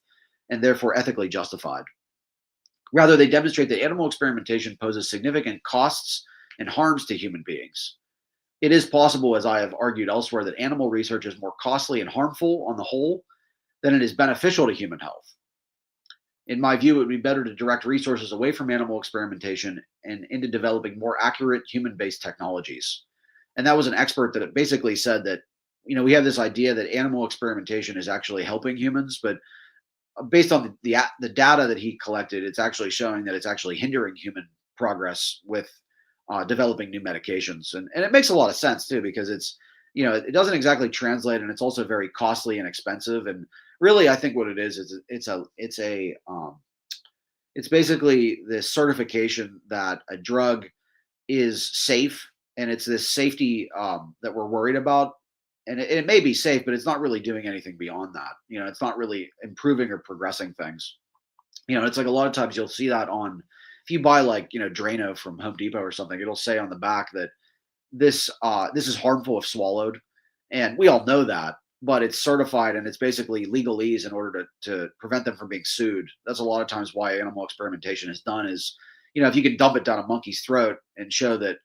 and therefore ethically justified. Rather, they demonstrate that animal experimentation poses significant costs and harms to human beings. It is possible, as I have argued elsewhere, that animal research is more costly and harmful on the whole than it is beneficial to human health. In my view, it would be better to direct resources away from animal experimentation and into developing more accurate human-based technologies. And that was an expert that basically said that, we have this idea that animal experimentation is actually helping humans, but based on the data that he collected, it's actually showing that it's actually hindering human progress with developing new medications. And it makes a lot of sense too, because it's, it doesn't exactly translate, and it's also very costly and expensive. And really, I think what it is it's basically this certification that a drug is safe, and it's this safety that we're worried about. And it may be safe, but it's not really doing anything beyond that. It's not really improving or progressing things. It's like a lot of times you'll see that if you buy like Drano from Home Depot or something, it'll say on the back that this is harmful if swallowed, and we all know that, but it's certified and it's basically legalese in order to prevent them from being sued. That's a lot of times why animal experimentation is done. Is if you can dump it down a monkey's throat and show that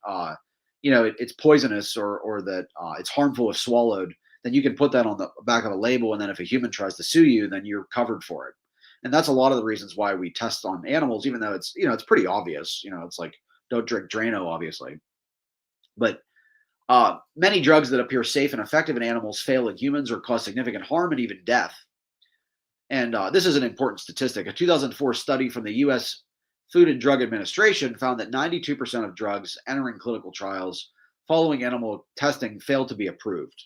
it's poisonous or that it's harmful if swallowed, then you can put that on the back of a label, and then if a human tries to sue you, then you're covered for it. And that's a lot of the reasons why we test on animals, even though it's pretty obvious. It's like, don't drink Drano, obviously. But many drugs that appear safe and effective in animals fail in humans or cause significant harm and even death. And this is an important statistic. A 2004 study from the U.S. Food and Drug Administration found that 92% of drugs entering clinical trials following animal testing failed to be approved.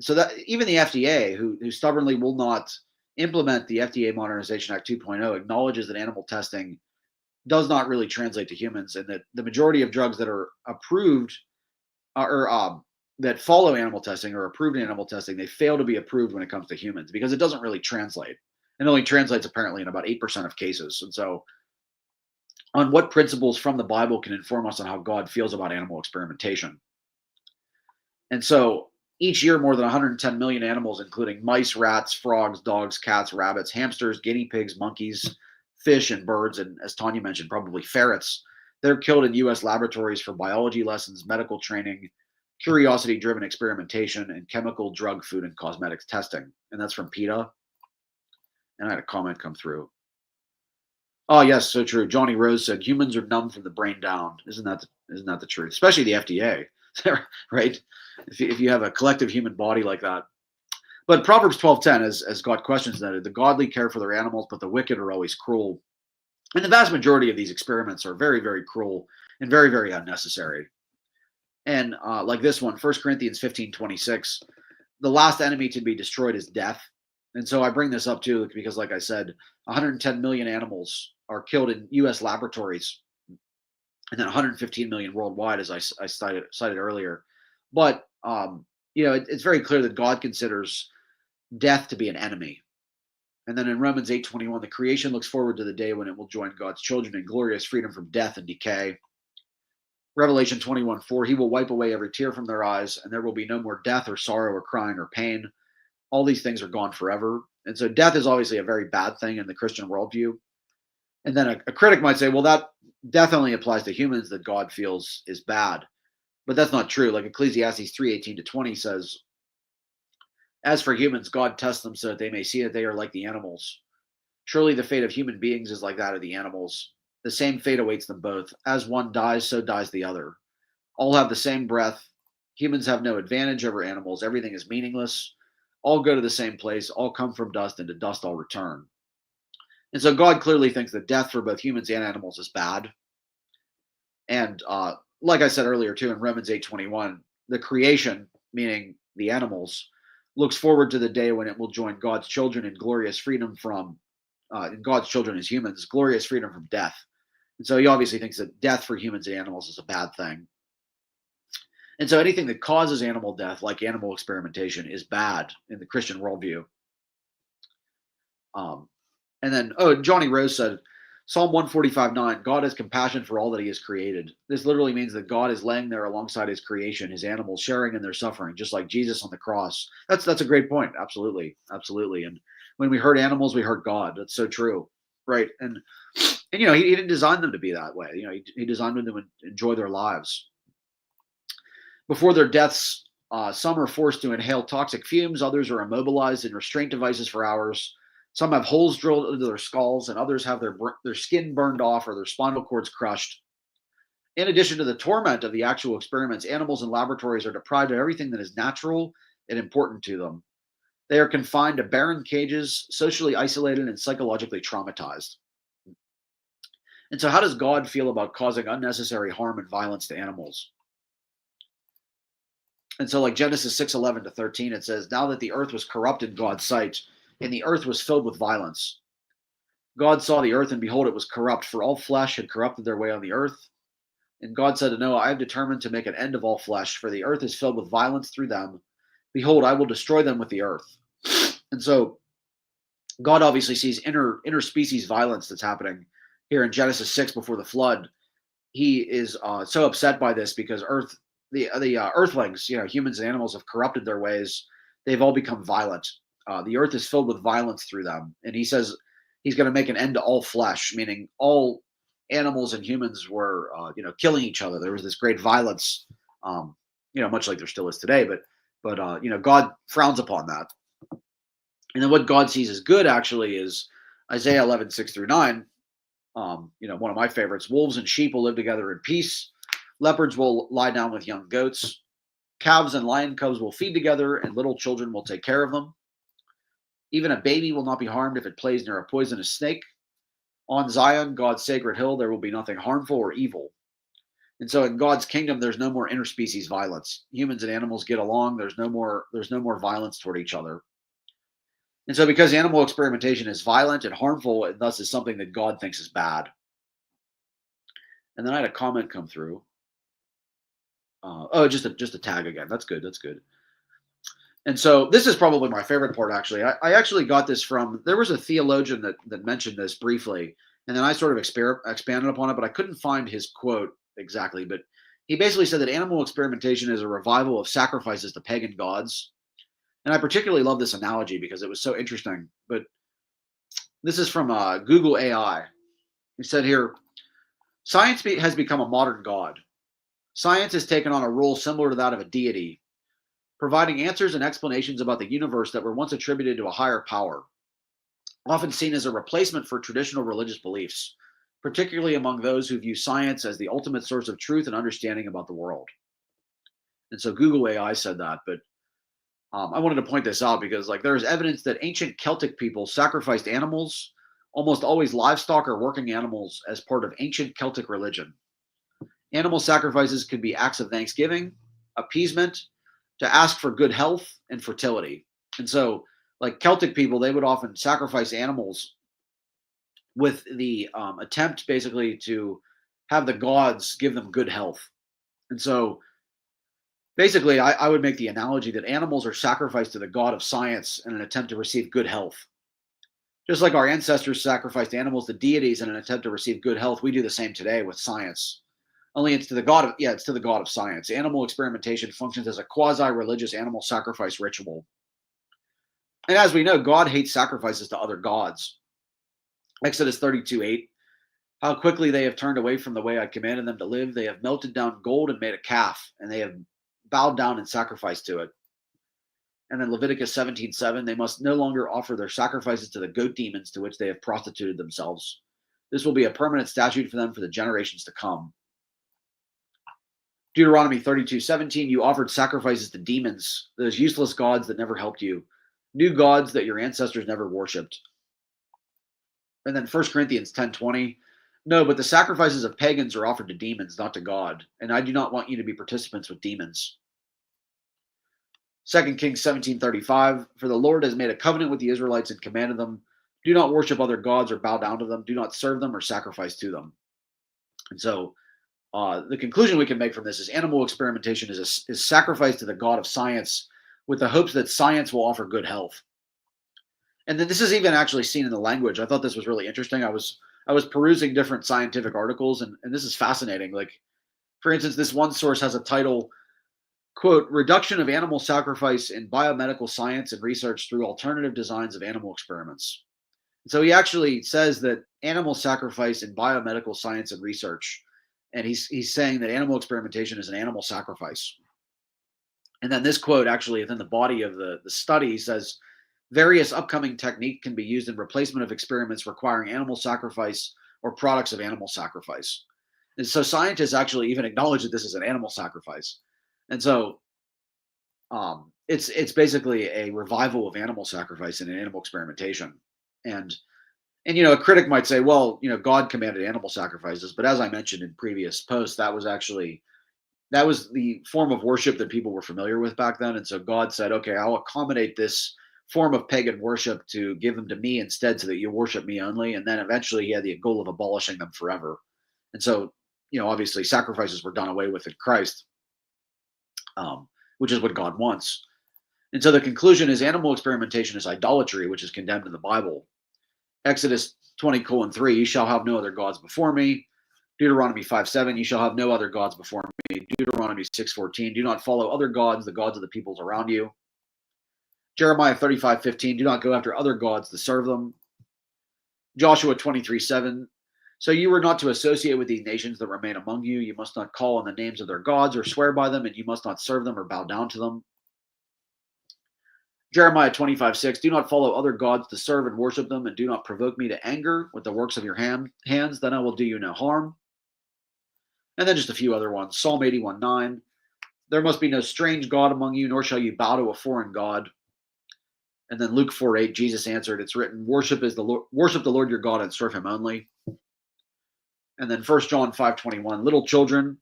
So that even the FDA, who stubbornly will not implement the FDA Modernization Act 2.0, acknowledges that animal testing does not really translate to humans, and that the majority of drugs that are approved or that follow animal testing or approved in animal testing, they fail to be approved when it comes to humans because it doesn't really translate. It only translates apparently in about 8% of cases. And so, on what principles from the Bible can inform us on how God feels about animal experimentation? And so, each year, more than 110 million animals, including mice, rats, frogs, dogs, cats, rabbits, hamsters, guinea pigs, monkeys, fish, and birds, and as Tanya mentioned, probably ferrets, they're killed in U.S. laboratories for biology lessons, medical training, curiosity-driven experimentation, and chemical, drug, food, and cosmetics testing. And that's from PETA. And I had a comment come through. Oh, yes, so true. Johnny Rose said humans are numb from the brain down. Isn't that the truth? Especially the FDA, right? If you have a collective human body like that. But Proverbs 12:10, as God questions that, the godly care for their animals, but the wicked are always cruel. And the vast majority of these experiments are very, very cruel and very, very unnecessary. And like this one, 1 Corinthians 15:26, the last enemy to be destroyed is death. And so I bring this up too because, like I said, 110 million animals are killed in U.S. laboratories, and then 115 million worldwide, as I cited earlier. But it's very clear that God considers death to be an enemy. And then in Romans 8:21, the creation looks forward to the day when it will join God's children in glorious freedom from death and decay. Revelation 21:4, he will wipe away every tear from their eyes, and there will be no more death or sorrow or crying or pain. All these things are gone forever. And so death is obviously a very bad thing in the Christian worldview. And then a critic might say, well, that death only applies to humans that God feels is bad. But that's not true. Like Ecclesiastes 3:18-20 says, as for humans, God tests them so that they may see that they are like the animals. Surely the fate of human beings is like that of the animals. The same fate awaits them both. As one dies, so dies the other. All have the same breath. Humans have no advantage over animals. Everything is meaningless. All go to the same place. All come from dust, and to dust all return. And so God clearly thinks that death for both humans and animals is bad. And like I said earlier too, in Romans 8:21, the creation, meaning the animals, looks forward to the day when it will join God's children in glorious freedom from, and God's children as humans, glorious freedom from death. And so he obviously thinks that death for humans and animals is a bad thing. And so anything that causes animal death, like animal experimentation, is bad in the Christian worldview. And then, Johnny Rose said, Psalm 145:9, God has compassion for all that he has created. This literally means that God is laying there alongside his creation, his animals, sharing in their suffering, just like Jesus on the cross. That's a great point. Absolutely. Absolutely. And when we hurt animals, we hurt God. That's so true. Right. And he didn't design them to be that way. He designed them to enjoy their lives. Before their deaths, some are forced to inhale toxic fumes. Others are immobilized in restraint devices for hours. Some have holes drilled into their skulls, and others have their skin burned off or their spinal cords crushed. In addition to the torment of the actual experiments, animals in laboratories are deprived of everything that is natural and important to them. They are confined to barren cages, socially isolated, and psychologically traumatized. And so how does God feel about causing unnecessary harm and violence to animals? And so like Genesis 6:11-13, it says, now that the earth was corrupt in God's sight, and the earth was filled with violence. God saw the earth, and behold, it was corrupt, for all flesh had corrupted their way on the earth, And God said to Noah, I have determined to make an end of all flesh, for the earth is filled with violence through them. Behold, I will destroy them with the earth. And so God obviously sees interspecies violence that's happening here in Genesis 6 before the flood. He is so upset by this because the earthlings, humans and animals, have corrupted their ways. They've all become violent. The earth is filled with violence through them, and he says he's going to make an end to all flesh, meaning all animals and humans were, killing each other. There was this great violence, much like there still is today. But God frowns upon that. And then what God sees as good actually is Isaiah 11:6-9. One of my favorites. Wolves and sheep will live together in peace. Leopards will lie down with young goats. Calves and lion cubs will feed together, and little children will take care of them. Even a baby will not be harmed if it plays near a poisonous snake. On Zion, God's sacred hill, there will be nothing harmful or evil. And so in God's kingdom, there's no more interspecies violence. Humans and animals get along. There's no more violence toward each other. And so because animal experimentation is violent and harmful, and thus is something that God thinks is bad. And then I had a comment come through. Just a tag again. That's good. That's good. And so this is probably my favorite part, actually. I actually got this from, there was a theologian that mentioned this briefly, and then I sort of expanded upon it, but I couldn't find his quote exactly. But he basically said that animal experimentation is a revival of sacrifices to pagan gods. And I particularly love this analogy because it was so interesting. But this is from Google AI. He said here, science has become a modern god. Science has taken on a role similar to that of a deity, providing answers and explanations about the universe that were once attributed to a higher power, often seen as a replacement for traditional religious beliefs, particularly among those who view science as the ultimate source of truth and understanding about the world. And so Google AI said that, but I wanted to point this out because there's evidence that ancient Celtic people sacrificed animals, almost always livestock or working animals, as part of ancient Celtic religion. Animal sacrifices could be acts of thanksgiving, appeasement, to ask for good health and fertility. And so, Celtic people, they would often sacrifice animals with the attempt basically to have the gods give them good health. And so, basically, I would make the analogy that animals are sacrificed to the god of science in an attempt to receive good health. Just like our ancestors sacrificed animals to deities in an attempt to receive good health, we do the same today with science. Only it's to the god of science. Animal experimentation functions as a quasi-religious animal sacrifice ritual. And as we know, God hates sacrifices to other gods. Exodus 32:8. How quickly they have turned away from the way I commanded them to live. They have melted down gold and made a calf, and they have bowed down and sacrificed to it. And then Leviticus 17:7. They must no longer offer their sacrifices to the goat demons to which they have prostituted themselves. This will be a permanent statute for them for the generations to come. Deuteronomy 32:17, you offered sacrifices to demons, those useless gods that never helped you, new gods that your ancestors never worshipped. And then 1 Corinthians 10:20, no, but the sacrifices of pagans are offered to demons, not to God, and I do not want you to be participants with demons. 2 Kings 17:35, for the Lord has made a covenant with the Israelites and commanded them, do not worship other gods or bow down to them, do not serve them or sacrifice to them. And so the conclusion we can make from this is animal experimentation is sacrifice to the god of science with the hopes that science will offer good health. And then this is even actually seen in the language. I thought this was really interesting. I was perusing different scientific articles, and this is fascinating. For instance, this one source has a title, quote, reduction of animal sacrifice in biomedical science and research through alternative designs of animal experiments. And so he actually says that animal sacrifice in biomedical science and research, and he's saying that animal experimentation is an animal sacrifice. And then this quote actually within the body of the study says, various upcoming technique can be used in replacement of experiments requiring animal sacrifice or products of animal sacrifice. And so scientists actually even acknowledge that this is an animal sacrifice. And so it's basically a revival of animal sacrifice and animal experimentation. And a critic might say, well, God commanded animal sacrifices. But as I mentioned in previous posts, that was the form of worship that people were familiar with back then. And so God said, okay, I'll accommodate this form of pagan worship to give them to me instead so that you worship me only. And then eventually he had the goal of abolishing them forever. And so obviously sacrifices were done away with in Christ, which is what God wants. And so the conclusion is animal experimentation is idolatry, which is condemned in the Bible. Exodus 20:3, you shall have no other gods before me. Deuteronomy 5:7, you shall have no other gods before me. Deuteronomy 6:14, do not follow other gods, the gods of the peoples around you. Jeremiah 35:15, do not go after other gods to serve them. Joshua 23:7, so you were not to associate with these nations that remain among you. You must not call on the names of their gods or swear by them, and you must not serve them or bow down to them. Jeremiah 25:6, do not follow other gods to serve and worship them, and do not provoke me to anger with the works of your hands, then I will do you no harm. And then just a few other ones. Psalm 81:9, there must be no strange God among you, nor shall you bow to a foreign God. And then Luke 4:8, Jesus answered, it's written, worship the Lord your God and serve him only. And then 1 John 5:21, little children,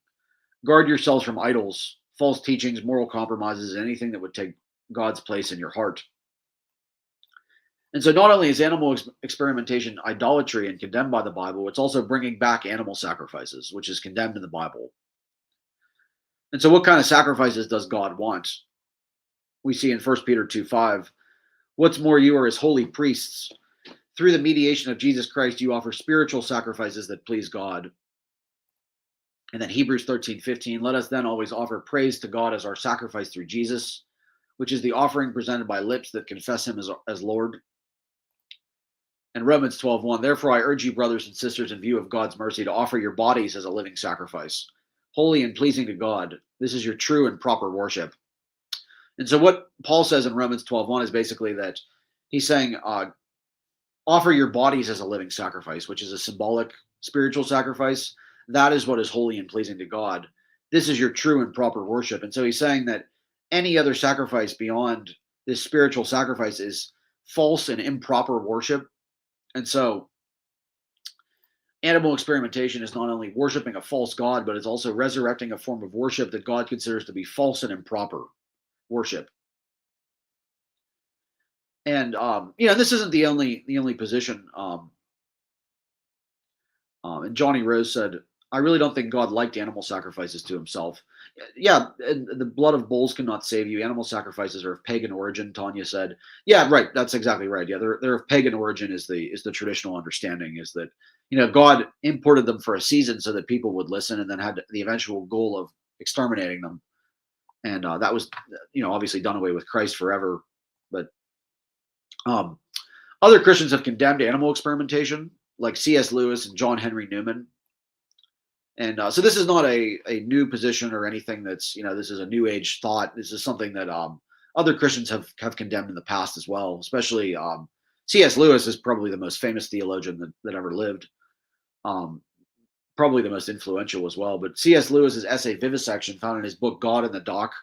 guard yourselves from idols, false teachings, moral compromises, and anything that would take God's place in your heart. And so not only is animal experimentation idolatry and condemned by the Bible, it's also bringing back animal sacrifices, which is condemned in the Bible. And so what kind of sacrifices does God want? We see in 1 Peter 2:5, what's more, you are his holy priests. Through the mediation of Jesus Christ, you offer spiritual sacrifices that please God. And then Hebrews 13:15, let us then always offer praise to God as our sacrifice through Jesus, which is the offering presented by lips that confess him as Lord. And Romans 12:1, therefore I urge you, brothers and sisters, in view of God's mercy, to offer your bodies as a living sacrifice, holy and pleasing to God. This is your true and proper worship. And so what Paul says in Romans 12:1 is basically that he's saying, offer your bodies as a living sacrifice, which is a symbolic spiritual sacrifice. That is what is holy and pleasing to God. This is your true and proper worship. And so he's saying that any other sacrifice beyond this spiritual sacrifice is false and improper worship. And so animal experimentation is not only worshiping a false god, but it's also resurrecting a form of worship that God considers to be false and improper worship. And this isn't the only position. And Johnny Rose said, I really don't think God liked animal sacrifices to himself. Yeah, and the blood of bulls cannot save you. Animal sacrifices are of pagan origin, Tanya said. Yeah, right. That's exactly right. Yeah, they're of pagan origin is the traditional understanding, is that, God imported them for a season so that people would listen, and then had the eventual goal of exterminating them. And that was, obviously done away with Christ forever. But other Christians have condemned animal experimentation, like C.S. Lewis and John Henry Newman. And so this is not a new position or anything that's, this is a new age thought. This is something that other Christians have condemned in the past as well, especially C.S. Lewis is probably the most famous theologian that ever lived, probably the most influential as well. But C.S. Lewis's essay Vivisection, found in his book God in the Dock,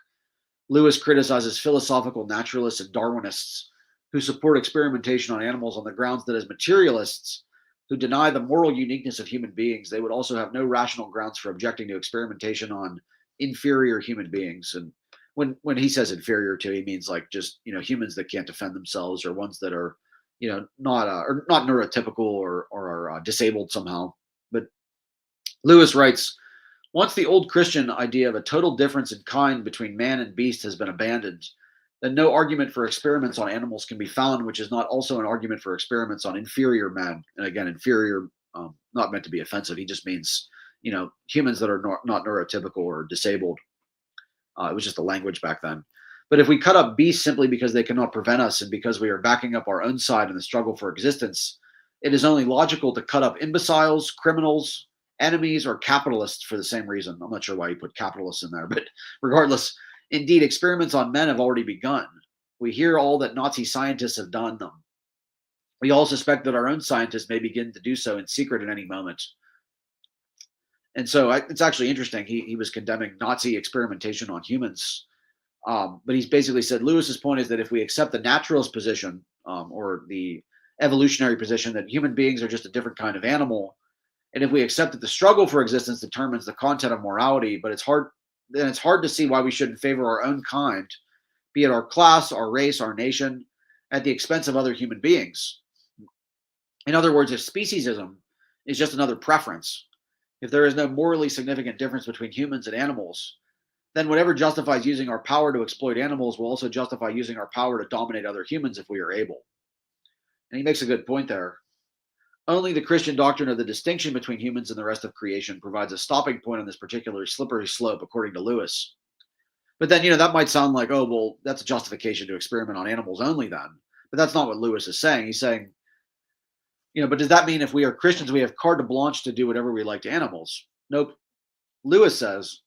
Lewis criticizes philosophical naturalists and Darwinists who support experimentation on animals on the grounds that as materialists who deny the moral uniqueness of human beings, they would also have no rational grounds for objecting to experimentation on inferior human beings. And when he says inferior to, he means like just, humans that can't defend themselves, or ones that are, not neurotypical or are disabled somehow. But Lewis writes, once the old Christian idea of a total difference in kind between man and beast has been abandoned, then no argument for experiments on animals can be found, which is not also an argument for experiments on inferior men. And again, inferior, not meant to be offensive. He just means, humans that are not neurotypical or disabled. It was just a language back then. But if we cut up beasts simply because they cannot prevent us and because we are backing up our own side in the struggle for existence, it is only logical to cut up imbeciles, criminals, enemies, or capitalists for the same reason. I'm not sure why you put capitalists in there, but regardless, indeed, experiments on men have already begun. We hear all that Nazi scientists have done them. We all suspect that our own scientists may begin to do so in secret at any moment. And so it's actually interesting. He was condemning Nazi experimentation on humans. But he's basically said Lewis's point is that if we accept the naturalist position, or the evolutionary position that human beings are just a different kind of animal, and if we accept that the struggle for existence determines the content of morality, but it's hard to see why we shouldn't favor our own kind, be it our class, our race, our nation, at the expense of other human beings. In other words, if speciesism is just another preference, If there is no morally significant difference between humans and animals, then whatever justifies using our power to exploit animals will also justify using our power to dominate other humans if we are able. And he makes a good point there. Only the Christian doctrine of the distinction between humans and the rest of creation provides a stopping point on this particular slippery slope, according to Lewis. But then, that might sound like, oh, well, that's a justification to experiment on animals only then. But that's not what Lewis is saying. He's saying, but does that mean if we are Christians, we have carte blanche to do whatever we like to animals? Nope. Lewis says,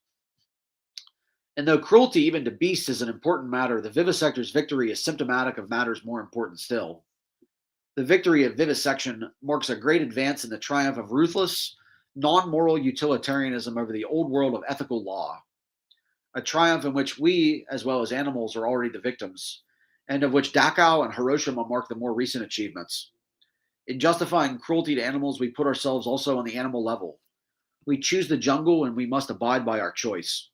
and though cruelty even to beasts is an important matter, the vivisector's victory is symptomatic of matters more important still. The victory of vivisection marks a great advance in the triumph of ruthless, non-moral utilitarianism over the old world of ethical law, a triumph in which we, as well as animals, are already the victims, and of which Dachau and Hiroshima mark the more recent achievements. In justifying cruelty to animals, we put ourselves also on the animal level. We choose the jungle, and we must abide by our choice.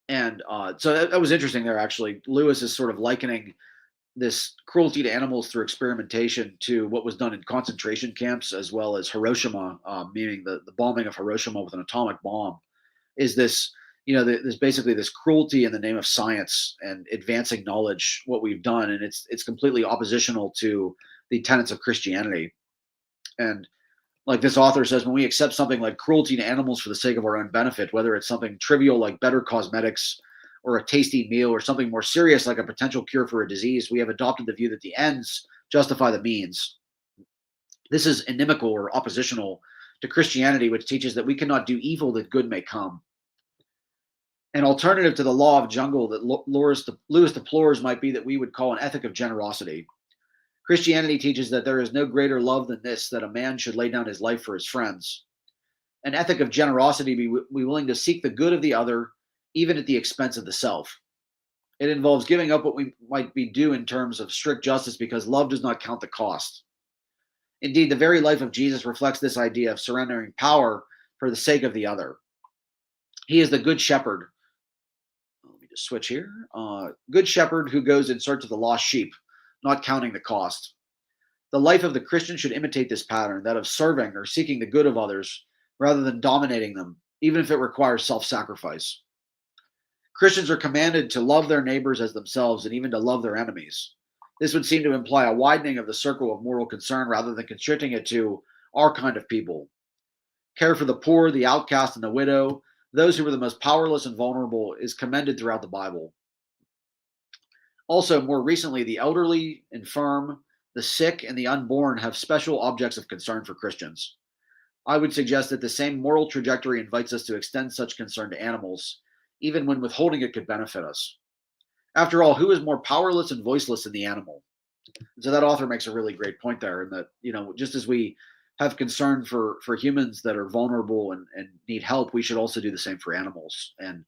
And so that was interesting there, actually. Lewis is sort of likening this cruelty to animals through experimentation to what was done in concentration camps, as well as Hiroshima, meaning the bombing of Hiroshima with an atomic bomb, is this, there's basically this cruelty in the name of science and advancing knowledge, what we've done. And it's completely oppositional to the tenets of Christianity. And like this author says, when we accept something like cruelty to animals for the sake of our own benefit, whether it's something trivial like better cosmetics or a tasty meal, or something more serious like a potential cure for a disease, we have adopted the view that the ends justify the means. This is inimical or oppositional to Christianity, which teaches that we cannot do evil that good may come. An alternative to the law of jungle that Lewis deplores might be that we would call an ethic of generosity. Christianity teaches that there is no greater love than this, that a man should lay down his life for his friends. An ethic of generosity be willing to seek the good of the other, even at the expense of the self. It involves giving up what we might be due in terms of strict justice because love does not count the cost. Indeed, the very life of Jesus reflects this idea of surrendering power for the sake of the other. He is the good shepherd. Let me just switch here. Good shepherd who goes in search of the lost sheep, not counting the cost. The life of the Christian should imitate this pattern, that of serving or seeking the good of others rather than dominating them, even if it requires self-sacrifice. Christians are commanded to love their neighbors as themselves and even to love their enemies. This would seem to imply a widening of the circle of moral concern rather than constricting it to our kind of people. Care for the poor, the outcast, and the widow, those who were the most powerless and vulnerable, is commended throughout the Bible. Also, more recently, the elderly, infirm, the sick, and the unborn have special objects of concern for Christians. I would suggest that the same moral trajectory invites us to extend such concern to animals, even when withholding it could benefit us. After all, who is more powerless and voiceless than the animal? So that author makes a really great point there, in that, just as we have concern for humans that are vulnerable and need help, we should also do the same for animals. And,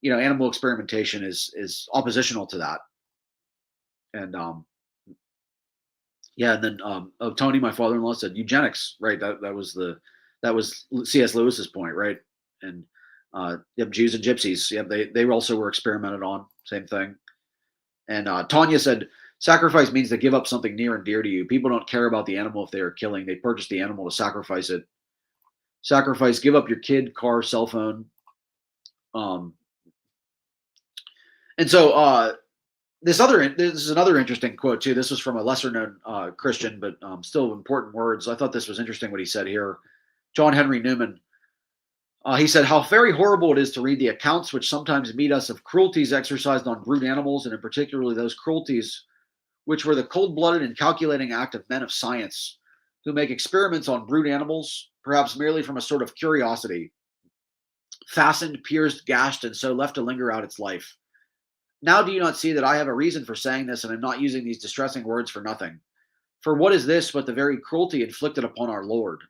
animal experimentation is oppositional to that. And yeah, and then Tony, my father-in-law, said eugenics, right? That was C.S. Lewis's point, right? And yep, Jews and gypsies, yep, they also were experimented on, same thing. And Tanya said, sacrifice means to give up something near and dear to you. People don't care about the animal if they are killing; they purchase the animal to sacrifice it. Sacrifice, give up your kid, car, cell phone. And so this is another interesting quote too. This was from a lesser known Christian, but still important words. I thought this was interesting what he said here. John Henry Newman. He said, how very horrible it is to read the accounts which sometimes meet us of cruelties exercised on brute animals, and in particular those cruelties which were the cold-blooded and calculating act of men of science who make experiments on brute animals, perhaps merely from a sort of curiosity, fastened, pierced, gashed, and so left to linger out its life. Now do you not see that I have a reason for saying this, and am not using these distressing words for nothing? For what is this but the very cruelty inflicted upon our Lord?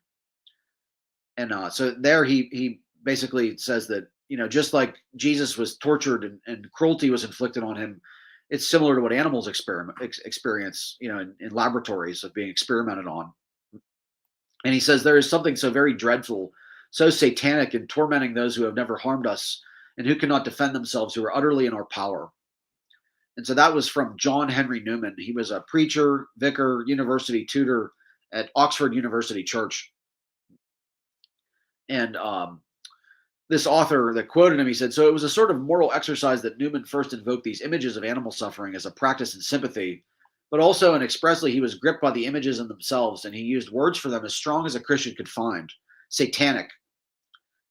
And so there he basically says that, just like Jesus was tortured and cruelty was inflicted on him, it's similar to what animals experience, in laboratories of being experimented on. And he says there is something so very dreadful, so satanic in tormenting those who have never harmed us and who cannot defend themselves, who are utterly in our power. And so that was from John Henry Newman. He was a preacher, vicar, university tutor at Oxford University Church. And this author that quoted him, he said, so it was a sort of moral exercise that Newman first invoked these images of animal suffering as a practice in sympathy, but also and expressly he was gripped by the images in themselves, and he used words for them as strong as a Christian could find. Satanic.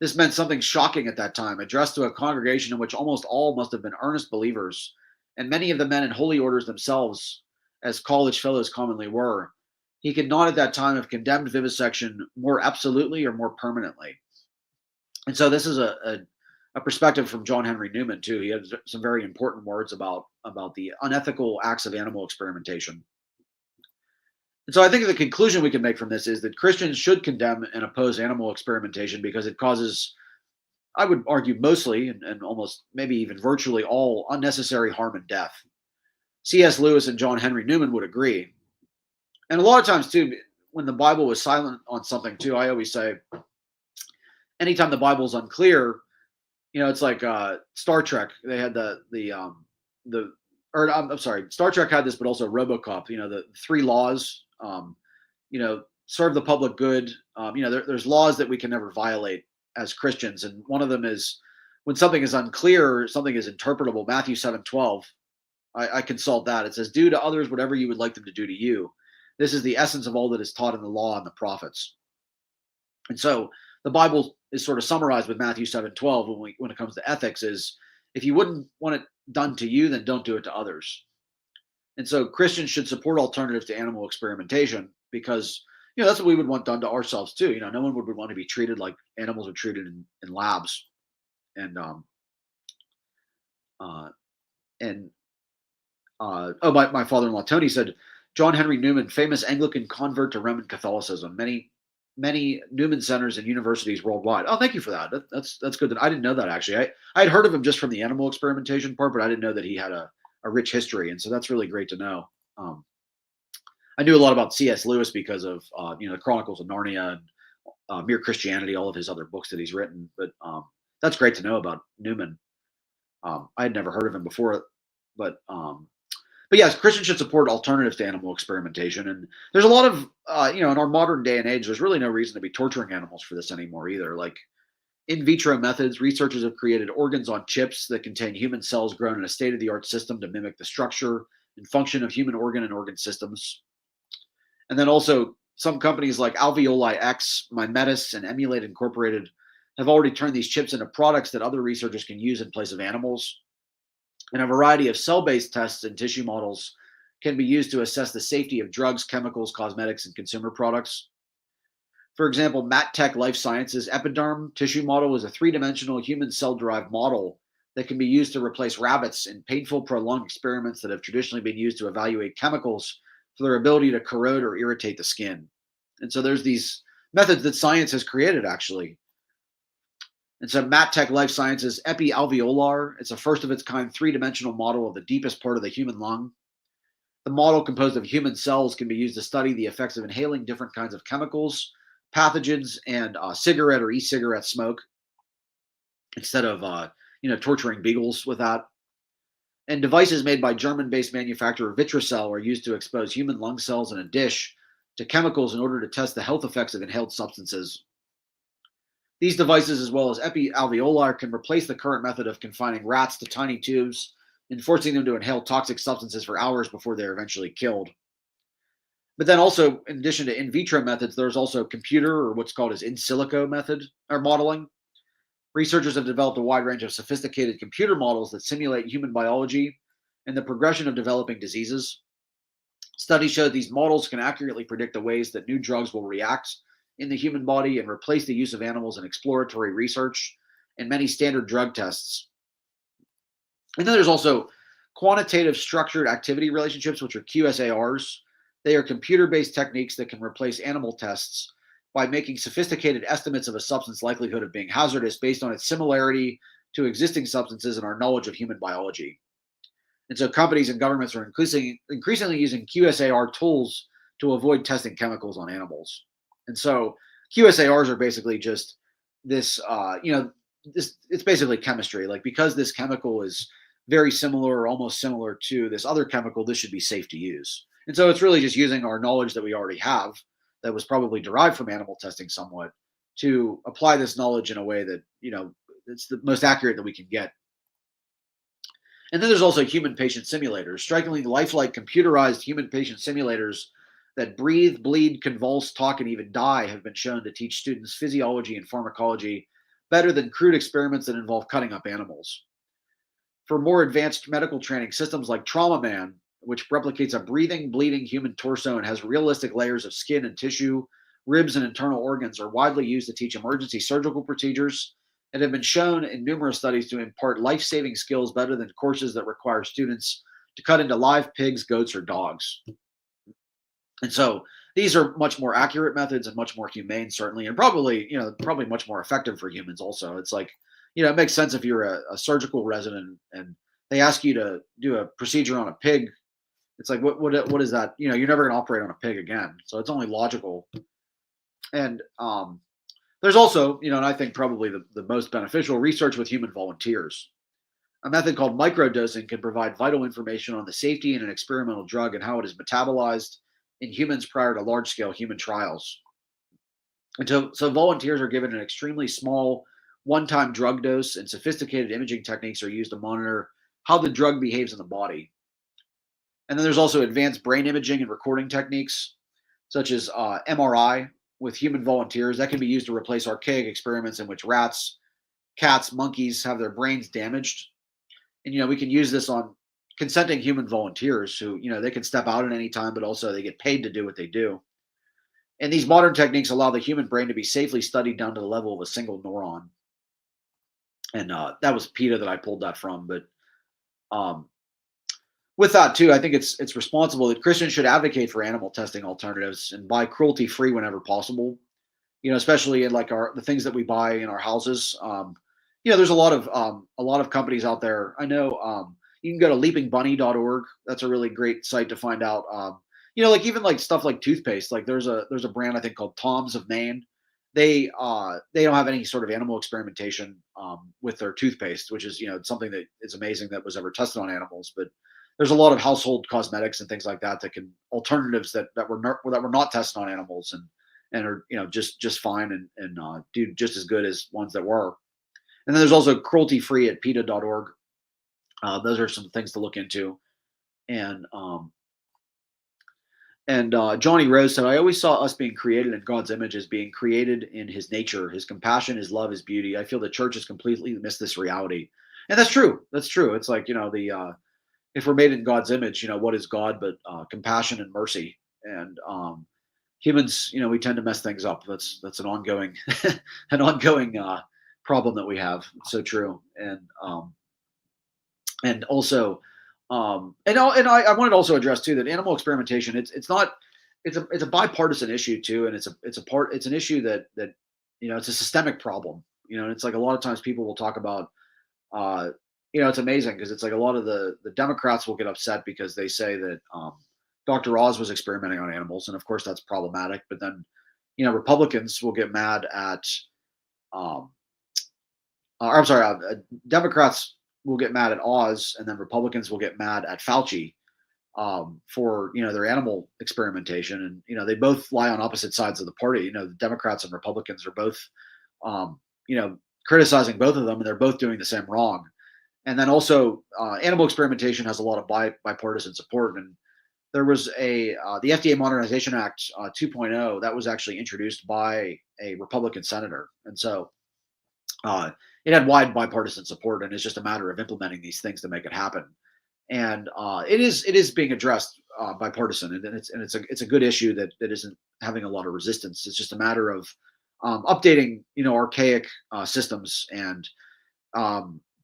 This meant something shocking at that time, addressed to a congregation in which almost all must have been earnest believers, and many of the men in holy orders themselves, as college fellows commonly were. He could not at that time have condemned vivisection more absolutely or more permanently. And so this is a perspective from John Henry Newman too. He had some very important words about the unethical acts of animal experimentation. And so I think the conclusion we can make from this is that Christians should condemn and oppose animal experimentation because it causes, I would argue, mostly and almost maybe even virtually all unnecessary harm and death. C.S. Lewis and John Henry Newman would agree. And a lot of times too, when the Bible was silent on something too, I always say, anytime the Bible is unclear, it's like Star Trek. They had I'm sorry, Star Trek had this, but also RoboCop. The three laws. Serve the public good. There's laws that we can never violate as Christians, and one of them is when something is unclear, something is interpretable. Matthew 7:12. I consult that. It says, "Do to others whatever you would like them to do to you." This is the essence of all that is taught in the law and the prophets. And so the Bible is sort of summarized with Matthew 7:12 when it comes to ethics is if you wouldn't want it done to you, then don't do it to others. And so Christians should support alternatives to animal experimentation because that's what we would want done to ourselves too. No one would want to be treated like animals are treated in labs. And my father-in-law Tony said John Henry Newman, famous Anglican convert to Roman Catholicism. Many Newman centers and universities worldwide. Oh, thank you for that. That's good. I didn't know that actually. I had heard of him just from the animal experimentation part, but I didn't know that he had a rich history, and so that's really great to know. I knew a lot about C.S. Lewis because of the Chronicles of Narnia and Mere Christianity, all of his other books that he's written. But that's great to know about Newman. I had never heard of him before, but yes, Christians should support alternatives to animal experimentation. And there's a lot of in our modern day and age, there's really no reason to be torturing animals for this anymore either. Like in vitro methods, researchers have created organs on chips that contain human cells grown in a state-of-the-art system to mimic the structure and function of human organ systems. And then also some companies like Alveoli X, Mimetis, and Emulate Incorporated have already turned these chips into products that other researchers can use in place of animals. And a variety of cell-based tests and tissue models can be used to assess the safety of drugs, chemicals, cosmetics, and consumer products. For example, MatTech Life Sciences Epiderm tissue model is a three-dimensional human cell-derived model that can be used to replace rabbits in painful, prolonged experiments that have traditionally been used to evaluate chemicals for their ability to corrode or irritate the skin. And so there's these methods that science has created, actually. And so MatTech Life Sciences Epi-alveolar, it's a first-of-its-kind three-dimensional model of the deepest part of the human lung. The model, composed of human cells, can be used to study the effects of inhaling different kinds of chemicals, pathogens, and cigarette or e-cigarette smoke instead of torturing beagles with that. And devices made by German-based manufacturer Vitracell are used to expose human lung cells in a dish to chemicals in order to test the health effects of inhaled substances. These devices, as well as epi-alveolar, can replace the current method of confining rats to tiny tubes and forcing them to inhale toxic substances for hours before they're eventually killed. But then also, in addition to in vitro methods, there's also computer or what's called as in silico method or modeling. Researchers have developed a wide range of sophisticated computer models that simulate human biology and the progression of developing diseases. Studies show these models can accurately predict the ways that new drugs will react in the human body and replace the use of animals in exploratory research and many standard drug tests. And then there's also quantitative structured activity relationships, which are QSARs. They are computer-based techniques that can replace animal tests by making sophisticated estimates of a substance's likelihood of being hazardous based on its similarity to existing substances and our knowledge of human biology. And so companies and governments are increasingly using QSAR tools to avoid testing chemicals on animals. And so QSARs are basically just this, it's basically chemistry. Like because this chemical is very similar or almost similar to this other chemical, this should be safe to use. And so it's really just using our knowledge that we already have that was probably derived from animal testing somewhat to apply this knowledge in a way that it's the most accurate that we can get. And then there's also human patient simulators, strikingly lifelike computerized human patient simulators that breathe, bleed, convulse, talk, and even die have been shown to teach students physiology and pharmacology better than crude experiments that involve cutting up animals. For more advanced medical training, systems like Trauma Man, which replicates a breathing, bleeding human torso and has realistic layers of skin and tissue, ribs, and internal organs, are widely used to teach emergency surgical procedures and have been shown in numerous studies to impart life saving skills better than courses that require students to cut into live pigs, goats, or dogs. And so these are much more accurate methods and much more humane, certainly, and probably much more effective for humans. Also, it's like, it makes sense if you're a surgical resident and they ask you to do a procedure on a pig. It's like, what is that? You're never going to operate on a pig again. So it's only logical. And there's also, and I think probably the most beneficial research with human volunteers. A method called microdosing can provide vital information on the safety in an experimental drug and how it is metabolized in humans prior to large-scale human trials. And so volunteers are given an extremely small one-time drug dose, and sophisticated imaging techniques are used to monitor how the drug behaves in the body. And then there's also advanced brain imaging and recording techniques, such as MRI with human volunteers that can be used to replace archaic experiments in which rats, cats, monkeys have their brains damaged. And we can use this on consenting human volunteers who, they can step out at any time, but also they get paid to do what they do. And these modern techniques allow the human brain to be safely studied down to the level of a single neuron. And that was PETA that I pulled that from. But with that too, I think it's responsible that Christians should advocate for animal testing alternatives and buy cruelty free whenever possible. Especially in like the things that we buy in our houses. There's a lot of companies out there. I know you can go to leapingbunny.org. That's a really great site to find out. Like even like stuff like toothpaste. Like there's a brand I think called Tom's of Maine. They don't have any sort of animal experimentation with their toothpaste, which is something that is amazing that was ever tested on animals. But there's a lot of household cosmetics and things like that can alternatives that were not tested on animals and are just fine and do just as good as ones that were. And then there's also cruelty free at PETA.org. Those are some things to look into. And Johnny Rose said, I always saw us being created in God's image as being created in his nature, his compassion, his love, his beauty. I feel the church has completely missed this reality. And that's true. That's true. It's like, if we're made in God's image, what is God but compassion and mercy? And humans, we tend to mess things up. That's an ongoing problem that we have. It's so true. And also, I wanted to also address too that animal experimentation, it's a bipartisan issue too, and it's an issue that it's a systemic problem. And it's like a lot of times people will talk about, it's amazing because it's like a lot of the Democrats will get upset because they say that Dr. Oz was experimenting on animals, and of course that's problematic. But then, Republicans will get mad at, Democrats will get mad at Oz, and then Republicans will get mad at Fauci for their animal experimentation, and they both lie on opposite sides of the party. The Democrats and Republicans are both, criticizing both of them, and they're both doing the same wrong. And then also, animal experimentation has a lot of bipartisan support. And there was the FDA Modernization Act 2.0 that was actually introduced by a Republican senator, and so it had wide bipartisan support. And it's just a matter of implementing these things to make it happen. And it is being addressed bipartisan, and it's a good issue that isn't having a lot of resistance. It's just a matter of updating archaic systems and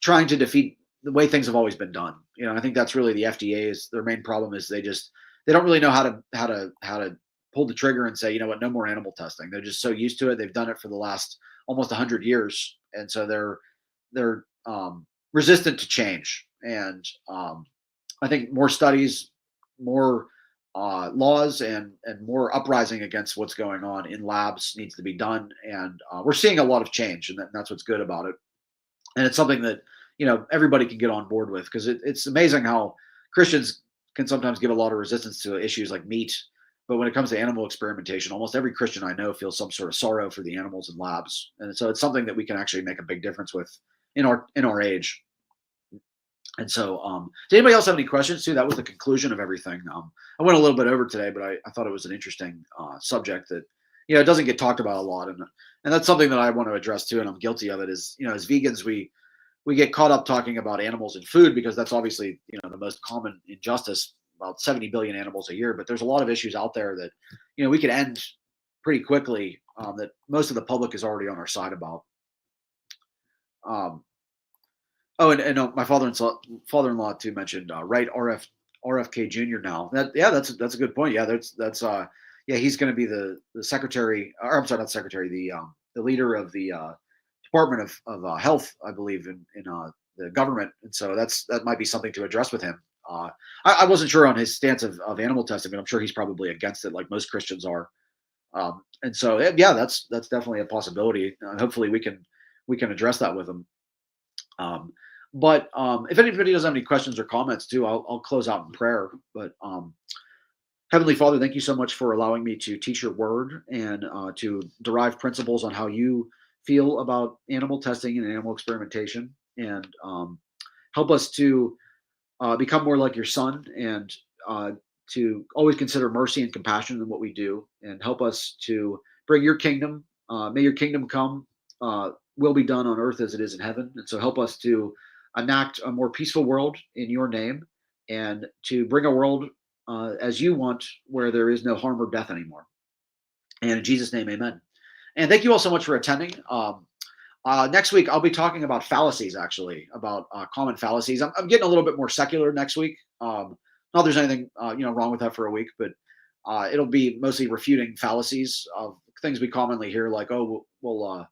trying to defeat the way things have always been done. I think that's really the FDA's their main problem is they don't really know how to pull the trigger and say, what, no more animal testing. They're just so used to it. They've done it for the last almost 100 years, and so they're resistant to change. And I think more studies, more laws, and more uprising against what's going on in labs needs to be done. And we're seeing a lot of change, and that's what's good about it. And it's something that everybody can get on board with, because it's amazing how Christians can sometimes give a lot of resistance to issues like meat But when it comes to animal experimentation, almost every Christian I know feels some sort of sorrow for the animals in labs, and so it's something that we can actually make a big difference with in our age. And so, does anybody else have any questions too? That was the conclusion of everything. I went a little bit over today, but I thought it was an interesting subject that it doesn't get talked about a lot, and that's something that I want to address too. And I'm guilty of it. Is as vegans we get caught up talking about animals and food because that's obviously the most common injustice. About 70 billion animals a year, but there's a lot of issues out there that we could end pretty quickly that most of the public is already on our side about. Um, Oh, and my father-in-law too mentioned right RFK Jr. now. That's a good point. Yeah, that's yeah, he's going to be the secretary, or I'm sorry, not secretary, the leader of the Department of Health, I believe, in the government, and so that might be something to address with him. I wasn't sure on his stance of animal testing, but I'm sure he's probably against it, like most Christians are. And so yeah, that's definitely a possibility. Hopefully, we can address that with him. Um, but if anybody doesn't have any questions or comments too, I'll close out in prayer. But Heavenly Father, thank you so much for allowing me to teach your word and to derive principles on how you feel about animal testing and animal experimentation, and help us to become more like your son, and to always consider mercy and compassion in what we do, and help us to bring your kingdom. May your kingdom come, will be done on earth as it is in heaven. And so help us to enact a more peaceful world in your name, and to bring a world as you want, where there is no harm or death anymore. And in Jesus' name, amen. And thank you all so much for attending. Next week, I'll be talking about fallacies, actually, about common fallacies. I'm getting a little bit more secular next week. Not there's anything wrong with that for a week, but it'll be mostly refuting fallacies of things we commonly hear, like, oh, well,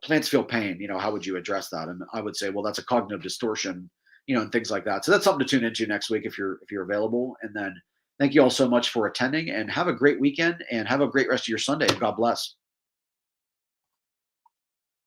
plants feel pain. How would you address that? And I would say, well, that's a cognitive distortion, and things like that. So that's something to tune into next week if you're available. And then thank you all so much for attending, and have a great weekend, and have a great rest of your Sunday. God bless.